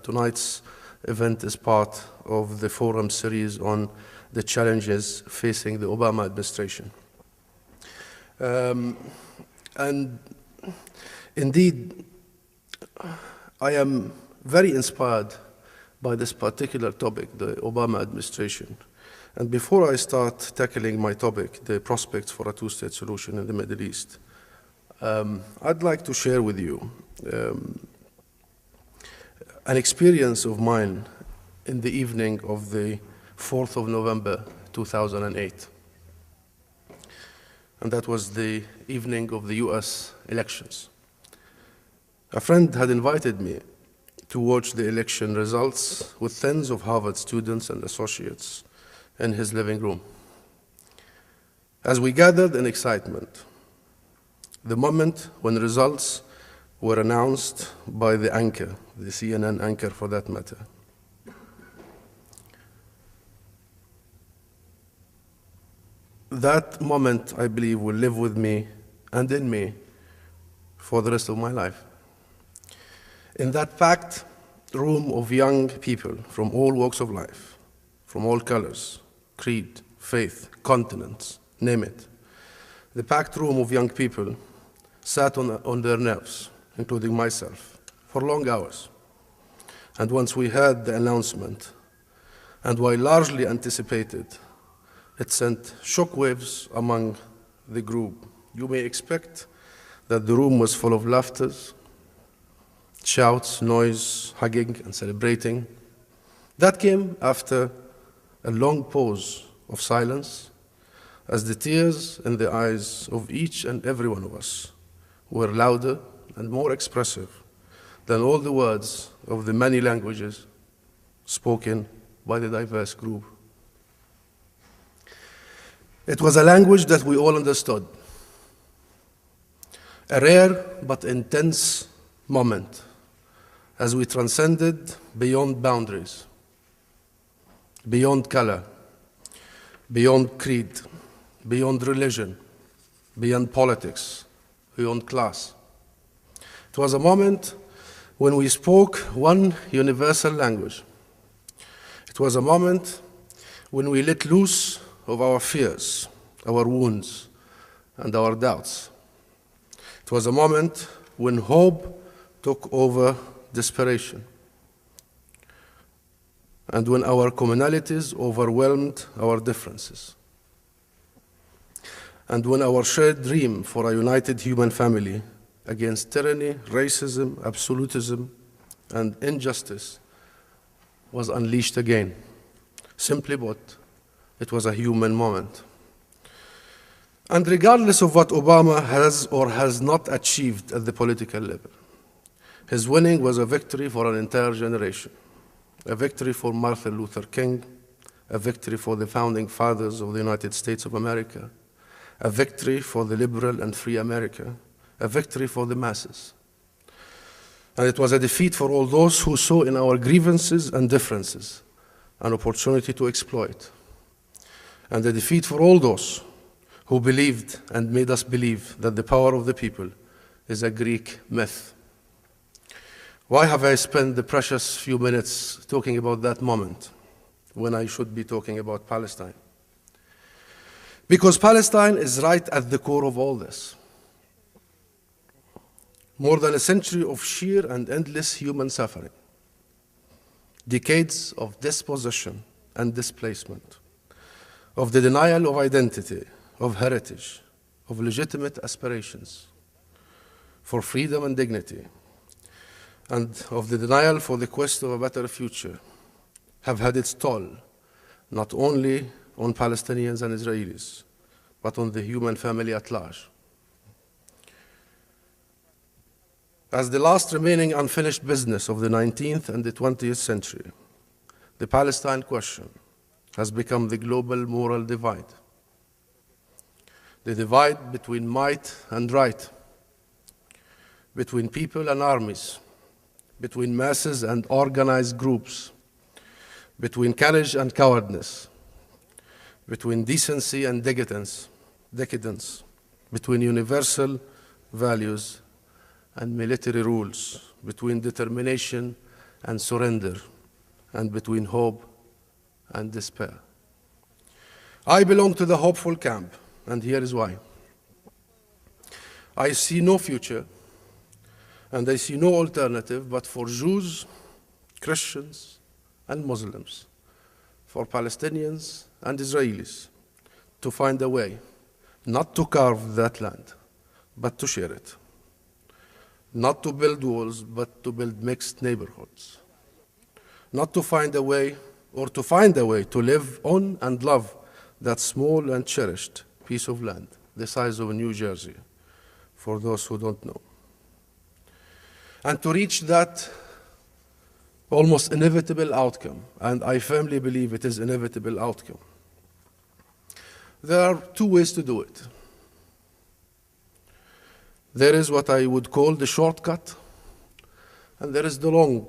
Tonight's event is part of the forum series on the challenges facing the Obama administration. And indeed, I am very inspired by this particular topic, the Obama administration. And before I start tackling my topic, the prospects for a two-state solution in the Middle East, I'd like to share with you an experience of mine in the evening of the 4th of November, 2008. And that was the evening of the US elections. A friend had invited me to watch the election results with tens of Harvard students and associates in his living room. As we gathered in excitement, the moment when results were announced by the anchor, the CNN anchor for that matter, that moment, I believe, will live with me and in me for the rest of my life. In that packed room of young people from all walks of life, from all colors, creed, faith, continents, name it, the packed room of young people sat on their nerves, including myself, for long hours. And once we heard the announcement, and while largely anticipated, it sent shockwaves among the group. You may expect that the room was full of laughter, shouts, noise, hugging, and celebrating. That came after a long pause of silence, as the tears in the eyes of each and every one of us were louder and more expressive than all the words of the many languages spoken by the diverse group. It was a language that we all understood, a rare but intense moment as we transcended beyond boundaries, beyond color, beyond creed, beyond religion, beyond politics, beyond class. It was a moment when we spoke one universal language. It was a moment when we let loose of our fears, our wounds, and our doubts. It was a moment when hope took over desperation, and when our commonalities overwhelmed our differences, and when our shared dream for a united human family against tyranny, racism, absolutism, and injustice was unleashed again. Simply put, it was a human moment. And regardless of what Obama has or has not achieved at the political level, his winning was a victory for an entire generation, a victory for Martin Luther King, a victory for the founding fathers of the United States of America, a victory for the liberal and free America, a victory for the masses. And it was a defeat for all those who saw in our grievances and differences an opportunity to exploit, and a defeat for all those who believed and made us believe that the power of the people is a Greek myth. Why have I spent the precious few minutes talking about that moment when I should be talking about Palestine? Because Palestine is right at the core of all this. More than a century of sheer and endless human suffering, decades of dispossession and displacement, of the denial of identity, of heritage, of legitimate aspirations for freedom and dignity, and of the denial for the quest of a better future, have had its toll, not only on Palestinians and Israelis, but on the human family at large. As the last remaining unfinished business of the 19th and the 20th century, the Palestine question has become the global moral divide. The divide between might and right, between people and armies, between masses and organized groups, between courage and cowardice, between decency and decadence, between universal values and military rules, between determination and surrender, and between hope and despair. I belong to the hopeful camp, and here is why. I see no future, and I see no alternative but for Jews, Christians, and Muslims, for Palestinians and Israelis, to find a way, not to carve that land, but to share it. Not to build walls, but to build mixed neighborhoods. Not to find a way, or to find a way to live on and love that small and cherished piece of land, the size of New Jersey, for those who don't know. And to reach that almost inevitable outcome, and I firmly believe it is an inevitable outcome, there are two ways to do it. There is what I would call the shortcut, and there is the long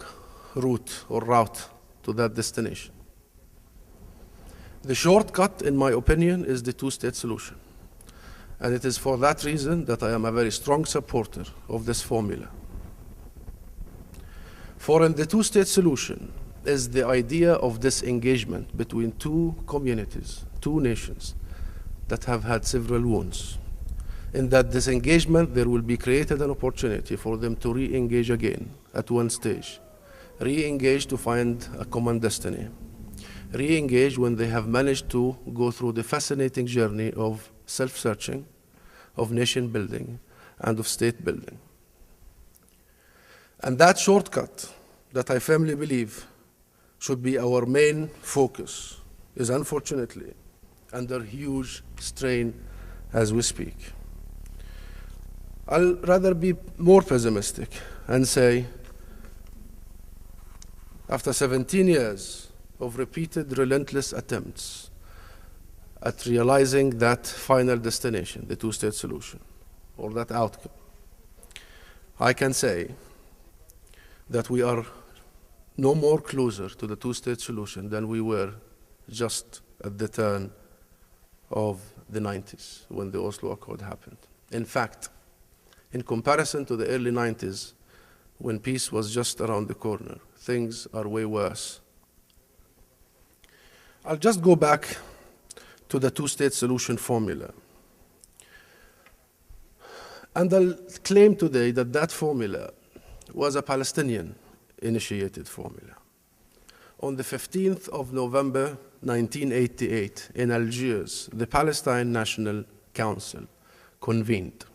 route or route to that destination. The shortcut, in my opinion, is the two-state solution. And it is for that reason that I am a very strong supporter of this formula. For in the two-state solution is the idea of disengagement between two communities, two nations that have had several wounds. In that disengagement, there will be created an opportunity for them to re-engage again at one stage, re-engage to find a common destiny, re-engage when they have managed to go through the fascinating journey of self-searching, of nation building, and of state building. And that shortcut that I firmly believe should be our main focus is unfortunately under huge strain as we speak. I'll rather be more pessimistic and say, after 17 years of repeated relentless attempts at realizing that final destination, the two-state solution, or that outcome, I can say that we are no more closer to the two-state solution than we were just at the turn of the 90s when the Oslo Accord happened. In fact, in comparison to the early 90s, when peace was just around the corner, things are way worse. I'll just go back to the two-state solution formula. And I'll claim today that that formula was a Palestinian-initiated formula. On the 15th of November 1988, in Algiers, the Palestine National Council convened.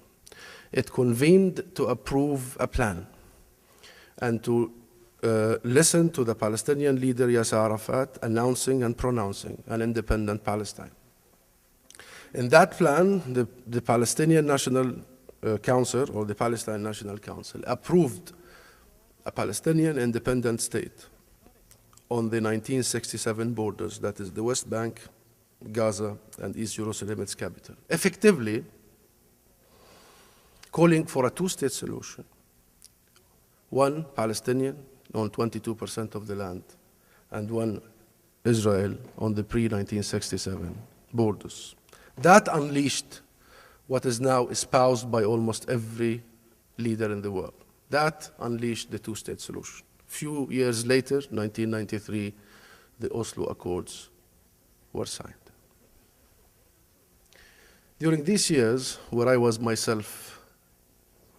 It convened to approve a plan and to listen to the Palestinian leader Yasser Arafat announcing and pronouncing an independent Palestine. In that plan, the Palestinian National Council, or the Palestine National Council, approved a Palestinian independent state on the 1967 borders, that is the West Bank, Gaza, and East Jerusalem, its capital, effectively calling for a two-state solution. One Palestinian on 22% of the land, and one Israel on the pre-1967 borders. That unleashed what is now espoused by almost every leader in the world. That unleashed the two-state solution. Few years later, 1993, the Oslo Accords were signed. During these years, where I was myself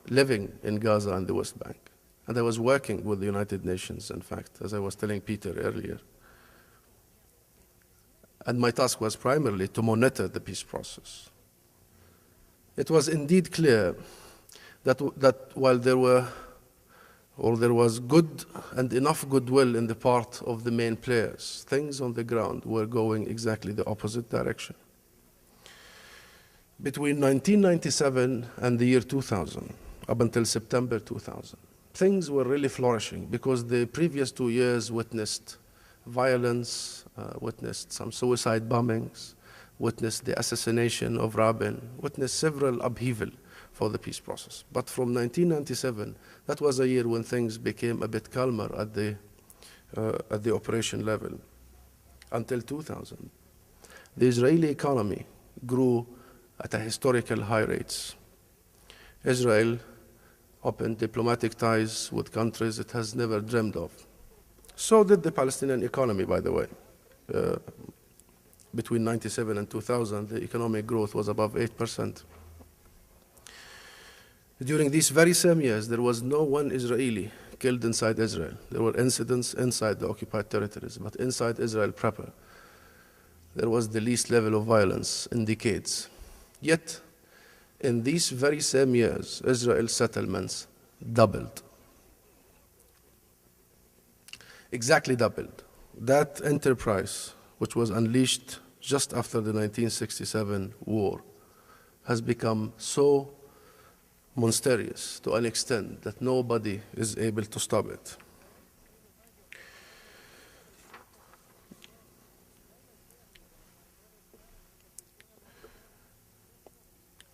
living in Gaza and the West Bank, and I was working with the United Nations, in fact, as I was telling Peter earlier, and my task was primarily to monitor the peace process. It was indeed clear that while there was good and enough goodwill in the part of the main players, things on the ground were going exactly the opposite direction. Between 1997 and the year 2000, up until September 2000, things were really flourishing because the previous 2 years witnessed violence, witnessed some suicide bombings, witnessed the assassination of Rabin, witnessed several upheaval for the peace process. But from 1997, that was a year when things became a bit calmer at the operation level, until 2000. The Israeli economy grew at a historical high rates. Israel opened diplomatic ties with countries it has never dreamed of. So did the Palestinian economy, by the way. Between 97 and 2000, the economic growth was above 8%. During these very same years, there was no one Israeli killed inside Israel. There were incidents inside the occupied territories, but inside Israel proper, there was the least level of violence in decades. Yet, in these very same years, Israel's settlements doubled. Exactly doubled. That enterprise, which was unleashed just after the 1967 war, has become so monstrous to an extent that nobody is able to stop it.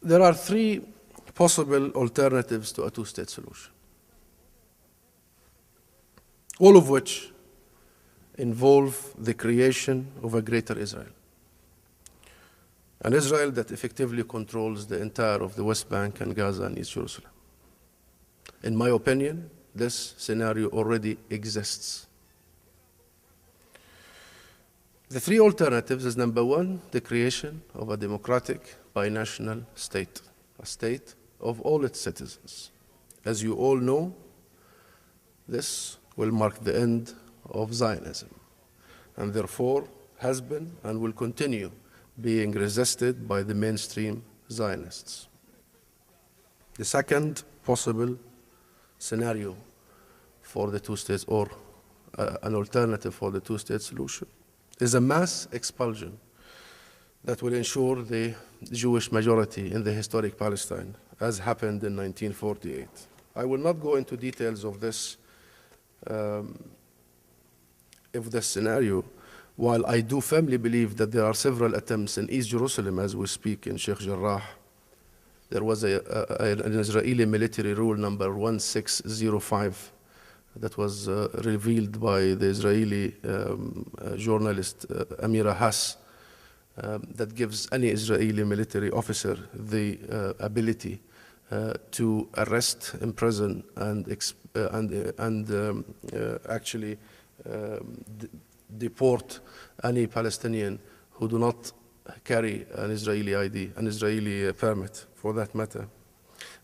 There are three possible alternatives to a two-state solution, all of which involve the creation of a greater Israel. An Israel that effectively controls the entire of the West Bank and Gaza and East Jerusalem. In my opinion, this scenario already exists. The three alternatives is, number one, the creation of a democratic binational state, a state of all its citizens. As you all know, this will mark the end of Zionism, and therefore has been and will continue being resisted by the mainstream Zionists. The second possible scenario for the two states, or an alternative for the two-state solution, is a mass expulsion that will ensure the Jewish majority in the historic Palestine, as happened in 1948. I will not go into details of this scenario, while I do firmly believe that there are several attempts in East Jerusalem as we speak in Sheikh Jarrah. There was an Israeli military rule number 1605 that was revealed by the Israeli journalist Amira Hass that gives any Israeli military officer the ability to arrest, imprison, and actually deport any Palestinian who do not carry an Israeli ID, an Israeli permit for that matter.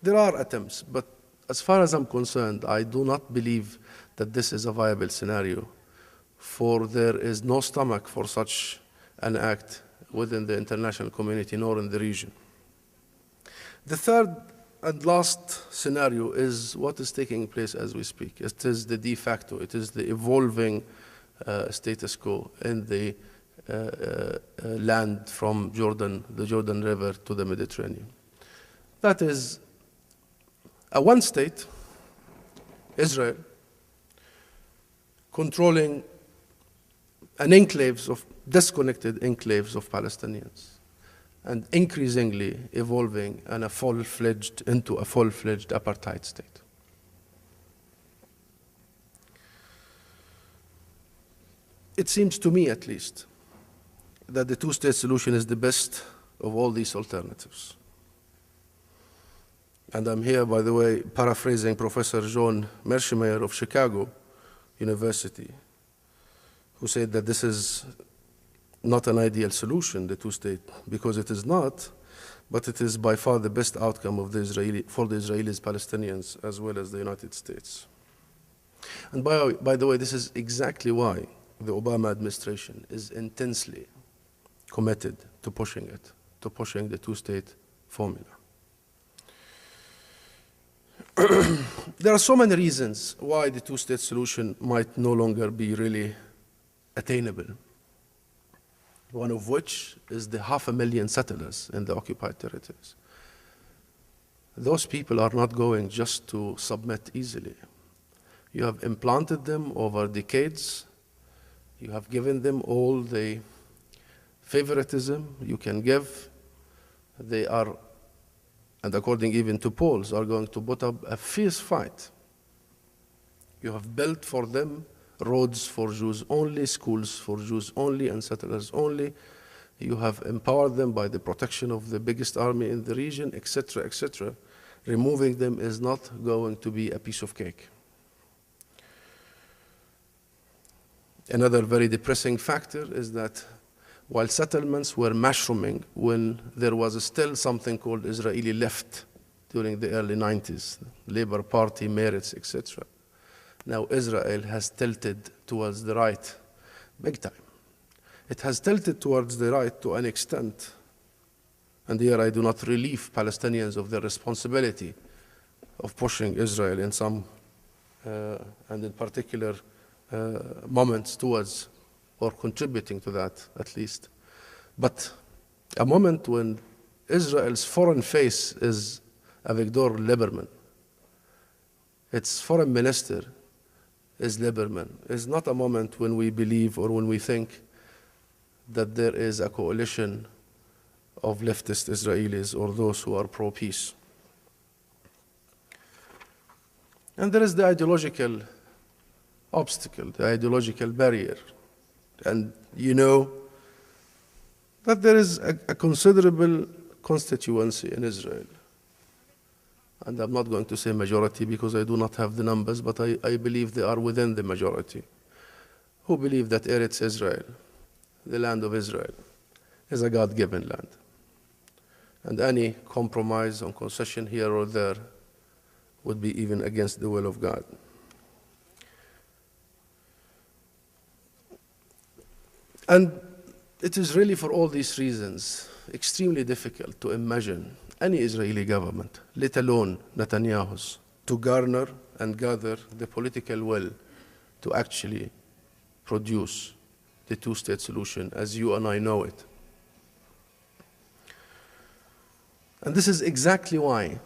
There are attempts, but as far as I'm concerned, I do not believe that this is a viable scenario, for there is no stomach for such an act within the international community nor in the region. The third and last scenario is what is taking place as we speak. It is the de facto, it is the evolving status quo in the land from Jordan, the Jordan River to the Mediterranean. That is a one-state, Israel, controlling disconnected enclaves of Palestinians, and increasingly evolving into a full-fledged apartheid state. It seems to me, at least, that the two-state solution is the best of all these alternatives. And I'm here, by the way, paraphrasing Professor John Mearsheimer of Chicago University, who said that this is not an ideal solution, the two-state, because it is not, but it is by far the best outcome for the Israelis, Palestinians, as well as the United States. And by the way, this is exactly why the Obama administration is intensely committed to pushing the two-state formula. There are so many reasons why the two-state solution might no longer be really attainable, one of which is the 500,000 settlers in the occupied territories. Those people are not going just to submit easily. You have implanted them over decades. You have given them all the favoritism you can give. They are, and according even to polls, are going to put up a fierce fight. You have built for them roads for Jews only, schools for Jews only, and settlers only. You have empowered them by the protection of the biggest army in the region, etc., etc. Removing them is not going to be a piece of cake. Another very depressing factor is that while settlements were mushrooming when there was still something called Israeli left during the early 90s, Labour Party, Meretz, etc. Now Israel has tilted towards the right, big time. It has tilted towards the right to an extent, and here I do not relieve Palestinians of their responsibility of pushing Israel in some, and in particular, moments towards, or contributing to that at least. But a moment when Israel's foreign face is Avigdor Lieberman, its foreign minister is Lieberman, is not a moment when we believe or when we think that there is a coalition of leftist Israelis or those who are pro-peace. And there is the ideological obstacle, the ideological barrier. And you know that there is a considerable constituency in Israel. And I'm not going to say majority because I do not have the numbers, but I believe they are within the majority, who believe that Eretz Israel, the land of Israel, is a God-given land. And any compromise on concession here or there would be even against the will of God. And it is really for all these reasons extremely difficult to imagine any Israeli government, let alone Netanyahu's, to garner and gather the political will to actually produce the two-state solution as you and I know it. And this is exactly why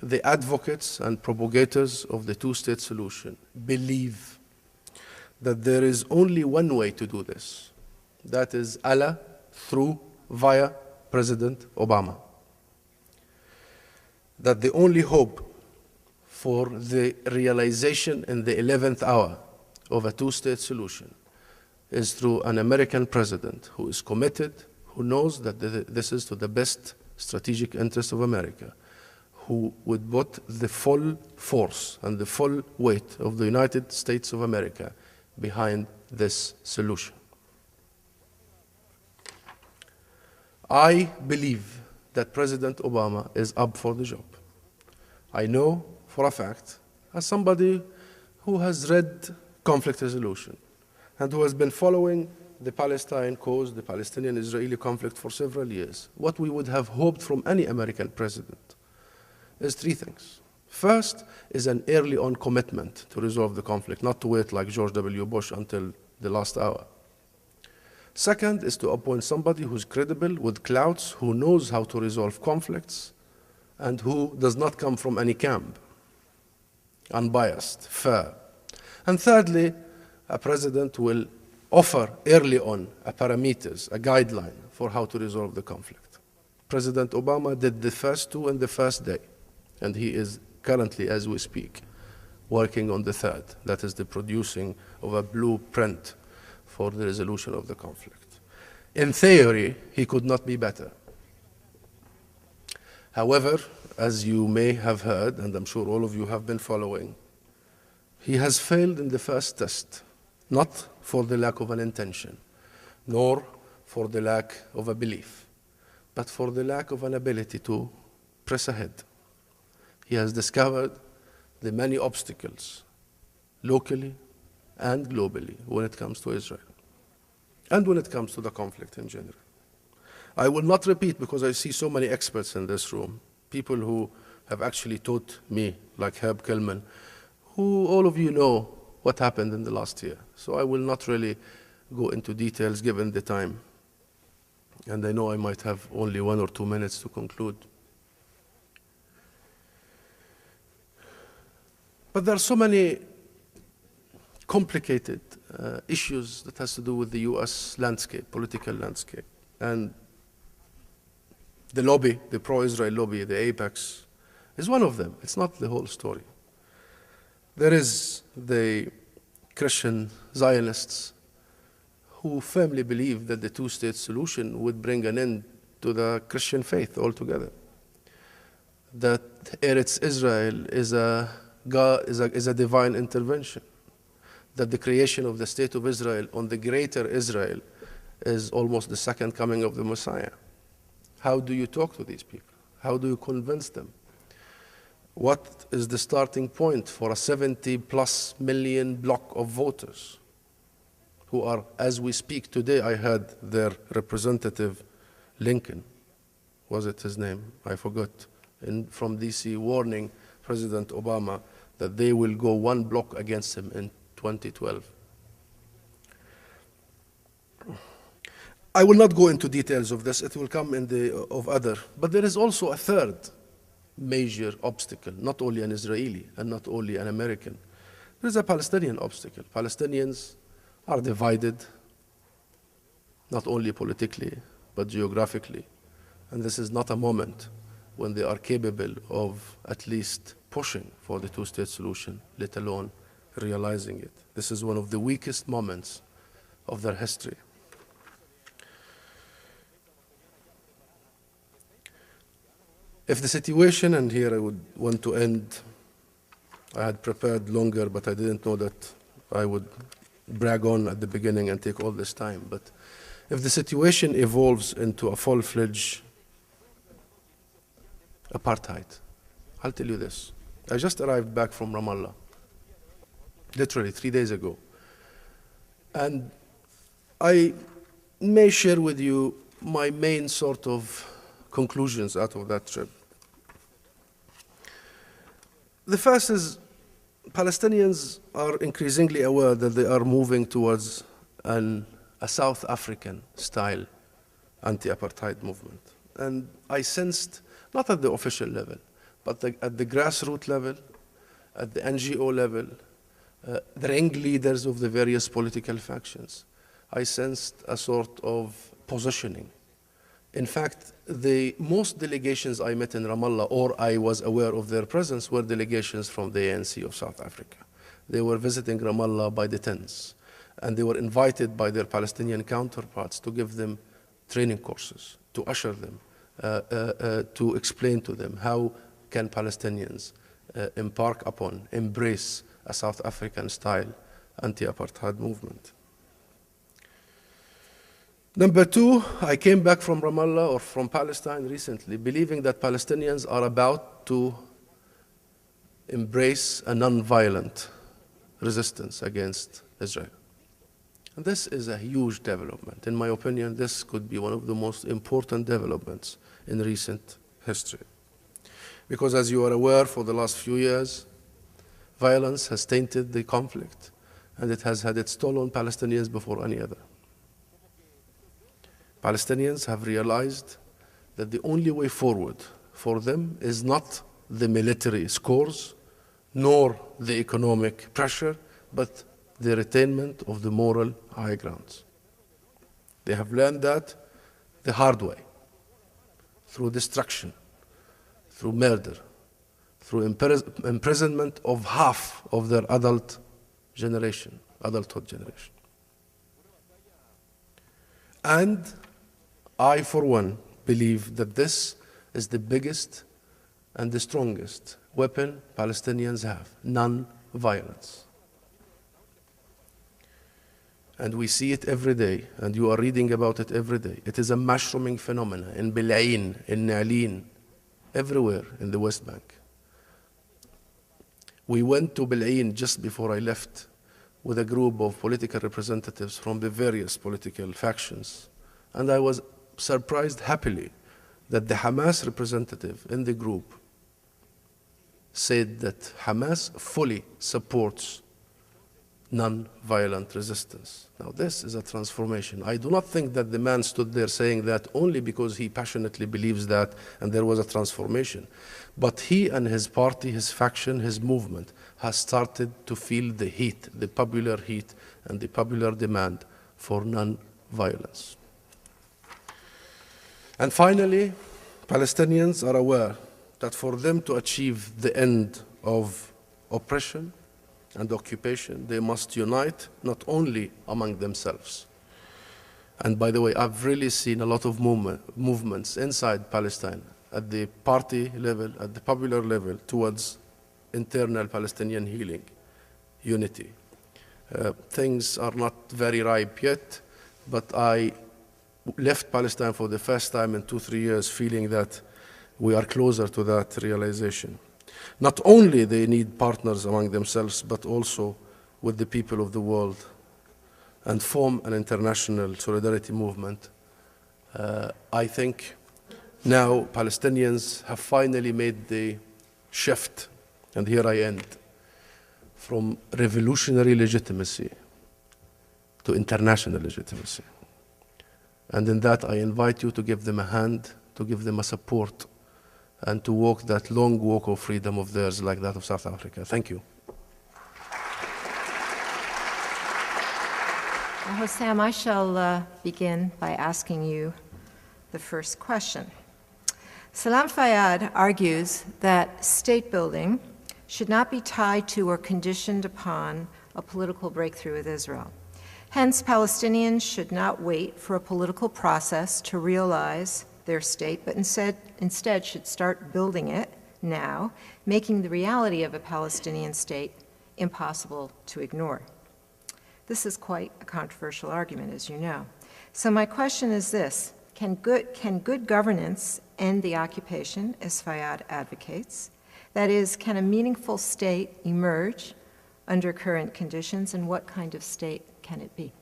the advocates and propagators of the two-state solution believe that there is only one way to do this. That is Allah via President Obama. That the only hope for the realization in the 11th hour of a two-state solution is through an American president who is committed, who knows that this is to the best strategic interest of America, who would put the full force and the full weight of the United States of America behind this solution. I believe that President Obama is up for the job. I know for a fact, as somebody who has read conflict resolution and who has been following the Palestine cause, the Palestinian-Israeli conflict for several years, what we would have hoped from any American president is three things. First is an early-on commitment to resolve the conflict, not to wait like George W. Bush until the last hour. Second is to appoint somebody who's credible, with clout, who knows how to resolve conflicts, and who does not come from any camp, unbiased, fair. And thirdly, a president will offer early on a parameters, a guideline for how to resolve the conflict. President Obama did the first two in the first day, and he is currently, as we speak, working on the third, that is the producing of a blueprint for the resolution of the conflict. In theory, he could not be better. However, as you may have heard, and I'm sure all of you have been following, he has failed in the first test, not for the lack of an intention, nor for the lack of a belief, but for the lack of an ability to press ahead. He has discovered the many obstacles, locally and globally, when it comes to Israel, and when it comes to the conflict in general. I will not repeat, because I see so many experts in this room, people who have actually taught me, like Herb Kellman, who all of you know what happened in the last year. So I will not really go into details given the time. And I know I might have only 1 or 2 minutes to conclude. But there are so many complicated issues that has to do with the US landscape, political landscape. And the lobby, the pro-Israel lobby, the Apex, is one of them. It's not the whole story. There is the Christian Zionists who firmly believe that the two-state solution would bring an end to the Christian faith altogether. That Eretz Israel is a divine intervention. that the creation of the State of Israel on the greater Israel is almost the second coming of the Messiah. How do you talk to these people? How do you convince them? What is the starting point for a 70+ million block of voters who are, as we speak today, I heard their representative, Lincoln, was it his name? I forgot, from DC, warning President Obama that they will go one block against him in 2012. I will not go into details of this, it will come in of other, but there is also a third major obstacle, not only an Israeli and not only an American. There is a Palestinian obstacle. Palestinians are divided, not only politically, but geographically. And this is not a moment when they are capable of at least pushing for the two-state solution, let alone realizing it. This is one of the weakest moments of their history. If the situation, and here I would want to end, I had prepared longer, but I didn't know that I would brag on at the beginning and take all this time. But if the situation evolves into a full-fledged apartheid, I'll tell you this. I just arrived back from Ramallah, literally 3 days ago. And I may share with you my main sort of conclusions out of that trip. The first is Palestinians are increasingly aware that they are moving towards a South African style anti-apartheid movement. And I sensed, not at the official level, but at the grassroots level, at the NGO level, the ringleaders of the various political factions, I sensed a sort of positioning. In fact, the most delegations I met in Ramallah, or I was aware of their presence, were delegations from the ANC of South Africa. They were visiting Ramallah by the tens, and they were invited by their Palestinian counterparts to give them training courses, to usher them, to explain to them how can Palestinians embrace a South African-style anti-apartheid movement. Number two, I came back from Ramallah or from Palestine recently, believing that Palestinians are about to embrace a non-violent resistance against Israel. And this is a huge development. In my opinion, this could be one of the most important developments in recent history. Because as you are aware, for the last few years, violence has tainted the conflict, and it has had its toll on Palestinians before any other. Palestinians have realized that the only way forward for them is not the military scores, nor the economic pressure, but the attainment of the moral high grounds. They have learned that the hard way, through destruction, through murder, through imprisonment of half of their adulthood generation. And I, for one, believe that this is the biggest and the strongest weapon Palestinians have, non-violence. And we see it every day, and you are reading about it every day. It is a mushrooming phenomenon in Bil'ain, in Na'lin, everywhere in the West Bank. We went to Bil'ain just before I left with a group of political representatives from the various political factions, and I was surprised happily that the Hamas representative in the group said that Hamas fully supports non-violent resistance. Now this is a transformation. I do not think that the man stood there saying that only because he passionately believes that and there was a transformation. But he and his party, his faction, his movement has started to feel the heat, the popular heat and the popular demand for non-violence. And finally, Palestinians are aware that for them to achieve the end of oppression and occupation, they must unite not only among themselves. And by the way, I've really seen a lot of movements inside Palestine at the party level, at the popular level, towards internal Palestinian healing, unity. Things are not very ripe yet, but I left Palestine for the first time in 2-3 years feeling that we are closer to that realization. Not only they need partners among themselves, but also with the people of the world, and form an international solidarity movement. I think now Palestinians have finally made the shift, and here I end, from revolutionary legitimacy to international legitimacy. And in that, I invite you to give them a hand, to give them a support, and to walk that long walk of freedom of theirs like that of South Africa. Thank you. Husam, I shall begin by asking you the first question. Salam Fayyad argues that state building should not be tied to or conditioned upon a political breakthrough with Israel. Hence, Palestinians should not wait for a political process to realize their state, but instead should start building it now, making the reality of a Palestinian state impossible to ignore. This is quite a controversial argument, as you know. So my question is this: can good governance end the occupation, as Fayyad advocates? That is, can a meaningful state emerge under current conditions, and what kind of state can it be?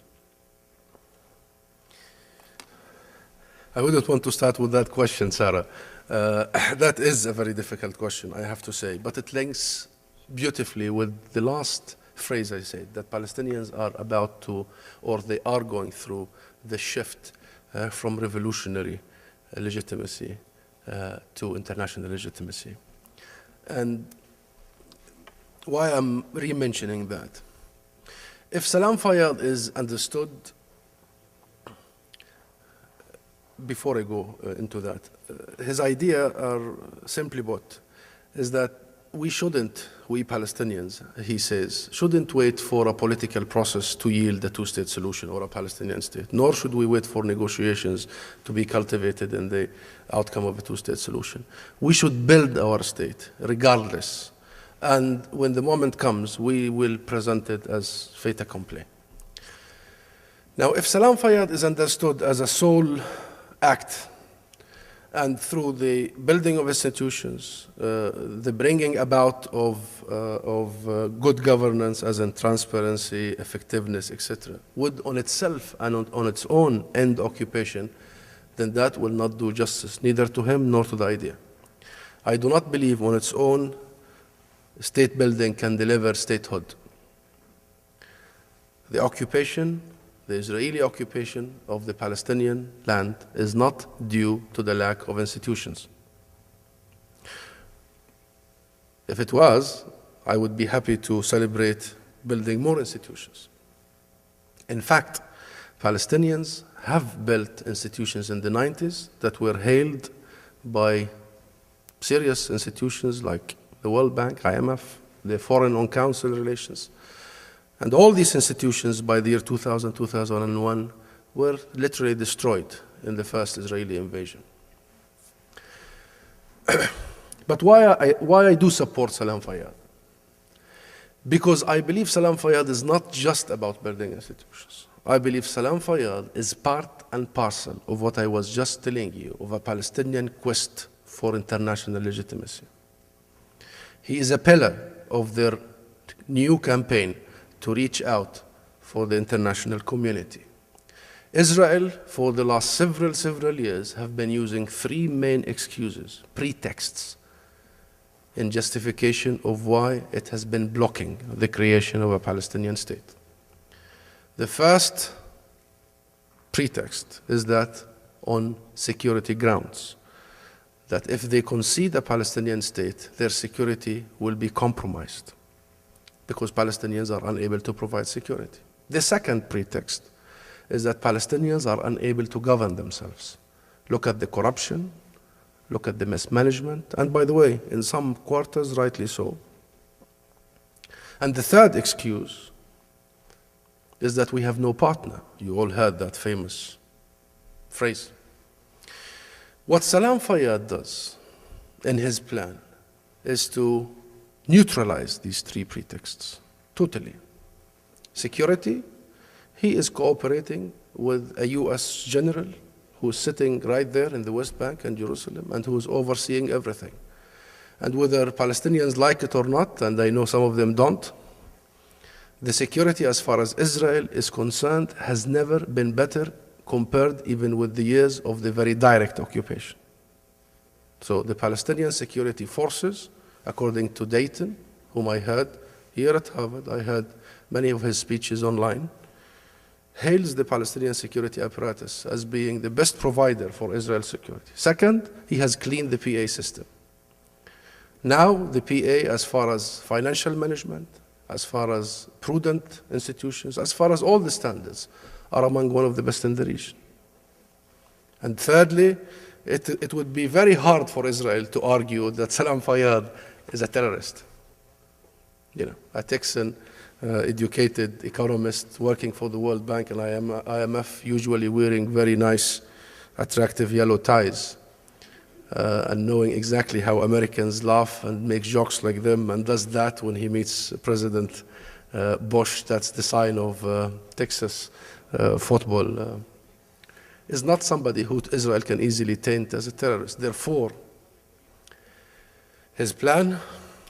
I wouldn't want to start with that question, Sarah. That is a very difficult question, I have to say, but it links beautifully with the last phrase I said, that Palestinians are about to, or they are going through, the shift from revolutionary legitimacy to international legitimacy. And why I'm re-mentioning that? If Salam Fayyad is understood, before I go into that, his idea are simply put, is that we Palestinians, he says, shouldn't wait for a political process to yield a two-state solution or a Palestinian state, nor should we wait for negotiations to be cultivated in the outcome of a two-state solution. We should build our state, regardless. And when the moment comes, we will present it as fait accompli. Now, if Salam Fayyad is understood as a sole act, and through the building of institutions, the bringing about of good governance, as in transparency, effectiveness, etc., would on itself and on its own end occupation, then that will not do justice neither to him nor to the idea. I do not believe on its own state building can deliver statehood. The occupation, the Israeli occupation of the Palestinian land, is not due to the lack of institutions. If it was, I would be happy to celebrate building more institutions. In fact, Palestinians have built institutions in the 90s that were hailed by serious institutions like the World Bank, IMF, the Foreign on Council relations. And all these institutions by the year 2000, 2001 were literally destroyed in the first Israeli invasion. But why I do support Salam Fayyad? Because I believe Salam Fayyad is not just about building institutions. I believe Salam Fayyad is part and parcel of what I was just telling you, of a Palestinian quest for international legitimacy. He is a pillar of their new campaign to reach out for the international community. Israel, for the last several years, have been using three main excuses, pretexts, in justification of why it has been blocking the creation of a Palestinian state. The first pretext is that on security grounds, that if they concede a Palestinian state, their security will be compromised, because Palestinians are unable to provide security. The second pretext is that Palestinians are unable to govern themselves. Look at the corruption, look at the mismanagement, and by the way, in some quarters, rightly so. And the third excuse is that we have no partner. You all heard that famous phrase. What Salam Fayyad does in his plan is to neutralize these three pretexts totally. Security, he is cooperating with a US general who is sitting right there in the West Bank and Jerusalem and who is overseeing everything. And whether Palestinians like it or not, and I know some of them don't, the security as far as Israel is concerned has never been better compared even with the years of the very direct occupation. So the Palestinian security forces, according to Dayton, whom I heard here at Harvard, I heard many of his speeches online, hails the Palestinian security apparatus as being the best provider for Israel's security. Second, he has cleaned the PA system. Now the PA, as far as financial management, as far as prudent institutions, as far as all the standards, are among one of the best in the region. And thirdly, it would be very hard for Israel to argue that Salam Fayyad is a terrorist. You know, a Texan educated economist working for the World Bank and IMF, usually wearing very nice, attractive yellow ties, and knowing exactly how Americans laugh and make jokes like them, and does that when he meets President Bush. That's the sign of Texas football. Is not somebody who Israel can easily taint as a terrorist. Therefore, his plan,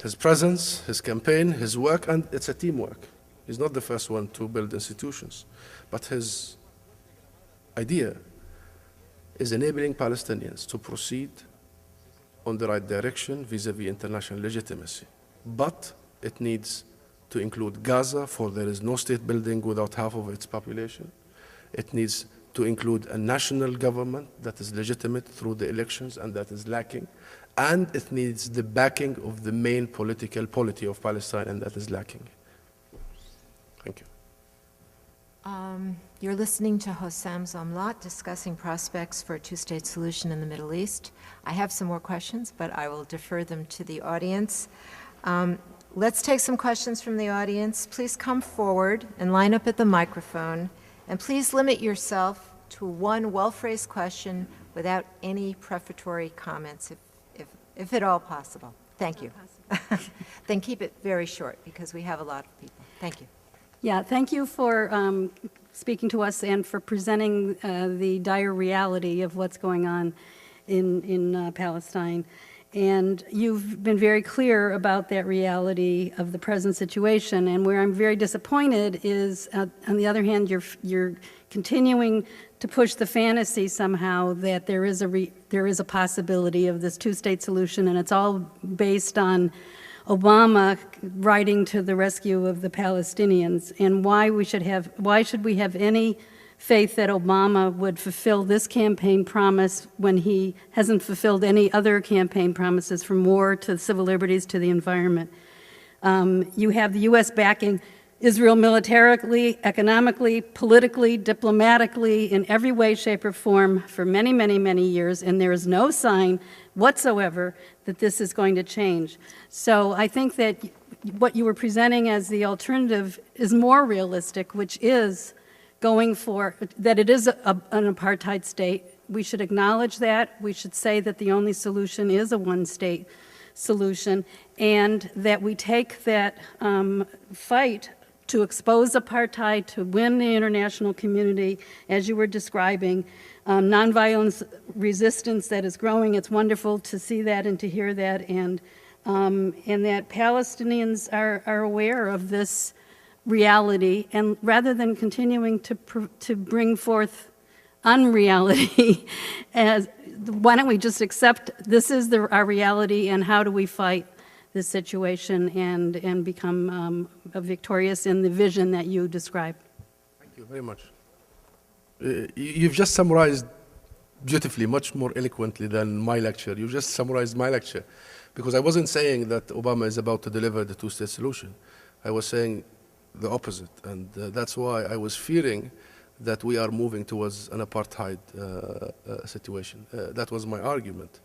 his presence, his campaign, his work, and it's a teamwork. He's not the first one to build institutions, but his idea is enabling Palestinians to proceed on the right direction vis-à-vis international legitimacy. But it needs to include Gaza, for there is no state building without half of its population. It needs to include a national government that is legitimate through the elections, and that is lacking. And it needs the backing of the main political polity of Palestine, and that is lacking. Thank you. You're listening to Husam Zomlot discussing prospects for a two-state solution in the Middle East. I have some more questions, but I will defer them to the audience. Let's take some questions from the audience. Please come forward and line up at the microphone. And please limit yourself to one well-phrased question without any prefatory comments, if at all possible. Thank you. Then keep it very short, because we have a lot of people. Thank you. Yeah, thank you for speaking to us and for presenting the dire reality of what's going on in Palestine. And you've been very clear about that reality of the present situation. And where I'm very disappointed is, on the other hand, you're continuing to push the fantasy somehow that there is a possibility of this two-state solution, and it's all based on Obama riding to the rescue of the Palestinians. And why should we have any faith that Obama would fulfill this campaign promise when he hasn't fulfilled any other campaign promises, from war to civil liberties to the environment? You have the U.S. backing Israel militarily, economically, politically, diplomatically, in every way, shape, or form for many, many, many years, and there is no sign whatsoever that this is going to change. So I think that what you were presenting as the alternative is more realistic, which is going for that it is an apartheid state. We should acknowledge that. We should say that the only solution is a one-state solution, and that we take that fight to expose apartheid, to win the international community, as you were describing, nonviolence resistance that is growing. It's wonderful to see that and to hear that, and that Palestinians are aware of this reality, and rather than continuing to bring forth unreality, why don't we just accept this is our reality, and how do we fight this situation and become victorious in the vision that you described? Thank you very much. You've just summarized beautifully, much more eloquently than my lecture. You just summarized my lecture, because I wasn't saying that Obama is about to deliver the two-state solution. I was saying the opposite, and that's why I was fearing that we are moving towards an apartheid situation. That was my argument.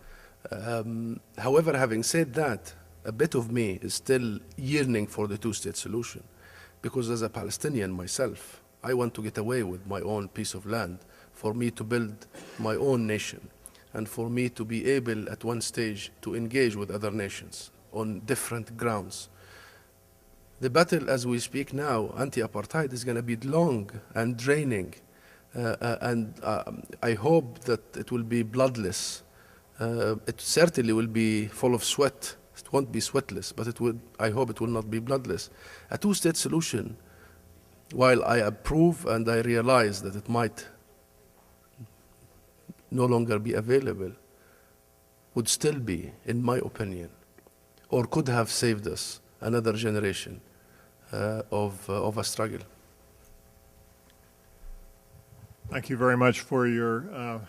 However, having said that, a bit of me is still yearning for the two-state solution, because as a Palestinian myself, I want to get away with my own piece of land, for me to build my own nation, and for me to be able at one stage to engage with other nations on different grounds. The battle as we speak now, anti-apartheid, is going to be long and draining. I hope that it will be bloodless. It certainly will be full of sweat. It won't be sweatless, but I hope it will not be bloodless. A two-state solution, while I approve and I realize that it might no longer be available, would still be, in my opinion, or could have saved us another generation of a struggle. Thank you very much for your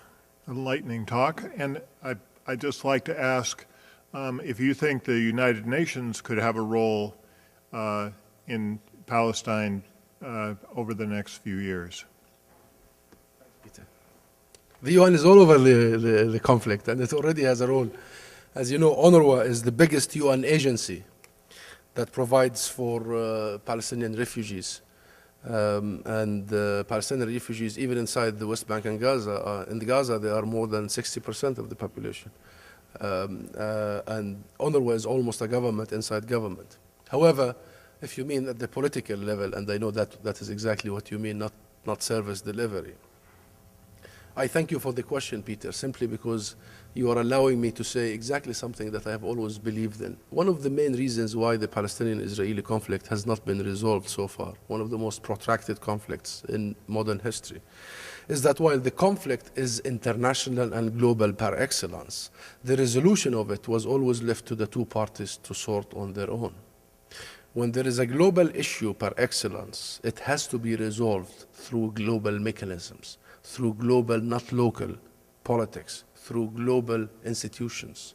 enlightening talk. And I'd just like to ask if you think the United Nations could have a role in Palestine over the next few years. The UN is all over the conflict, and it already has a role. As you know, UNRWA is the biggest UN agency that provides for Palestinian refugees. Palestinian refugees, even inside the West Bank and Gaza, in Gaza, they are more than 60% of the population. And UNRWA is almost a government inside government. However, if you mean at the political level, and I know that is exactly what you mean, not service delivery, I thank you for the question, Peter, simply because you are allowing me to say exactly something that I have always believed in. One of the main reasons why the Palestinian-Israeli conflict has not been resolved so far, one of the most protracted conflicts in modern history, is that while the conflict is international and global par excellence, the resolution of it was always left to the two parties to sort on their own. When there is a global issue par excellence, it has to be resolved through global mechanisms, through global, not local, politics, through global institutions.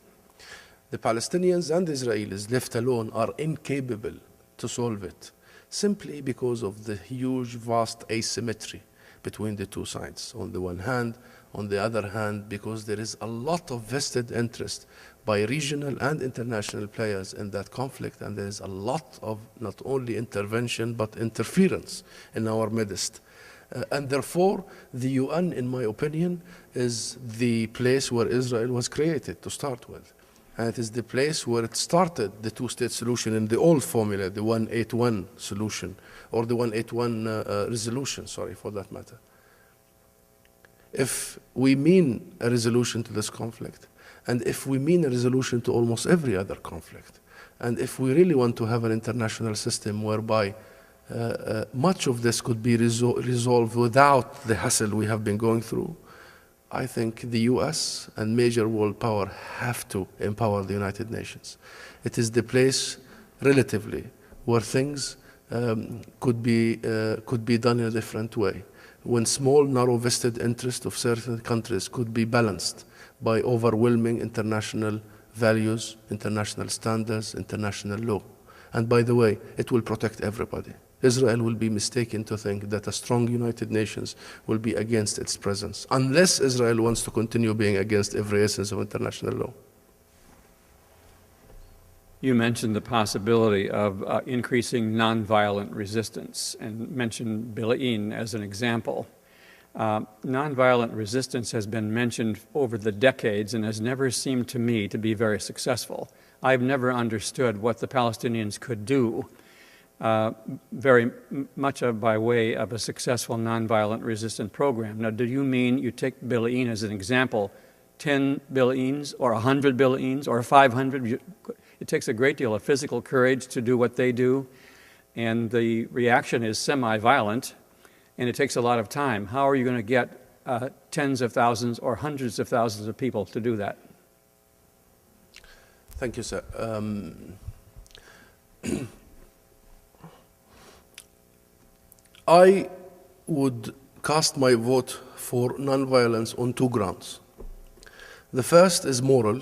The Palestinians and Israelis, left alone, are incapable to solve it, simply because of the huge, vast asymmetry between the two sides. On the one hand, on the other hand, because there is a lot of vested interest by regional and international players in that conflict, and there is a lot of not only intervention, but interference in our midst. And therefore, the UN, in my opinion, is the place where Israel was created to start with. And it is the place where it started the two-state solution in the old formula, the 181 solution, or the 181 resolution, sorry, for that matter. If we mean a resolution to this conflict, and if we mean a resolution to almost every other conflict, and if we really want to have an international system whereby much of this could be resolved without the hassle we have been going through, I think the US and major world power have to empower the United Nations. It is the place, relatively, where things could be done in a different way, when small, narrow vested interests of certain countries could be balanced by overwhelming international values, international standards, international law. And by the way, it will protect everybody. Israel will be mistaken to think that a strong United Nations will be against its presence, unless Israel wants to continue being against every essence of international law. You mentioned the possibility of increasing nonviolent resistance and mentioned Bil'in as an example. Nonviolent resistance has been mentioned over the decades and has never seemed to me to be very successful. I've never understood what the Palestinians could do very much by way of a successful nonviolent resistant program. Now, do you mean you take Bil'in as an example, 10 Bil'ins or 100 Bil'ins or 500? It takes a great deal of physical courage to do what they do, and the reaction is semi-violent, and it takes a lot of time. How are you going to get tens of thousands or hundreds of thousands of people to do that? Thank you, sir. I would cast my vote for nonviolence on two grounds. The first is moral,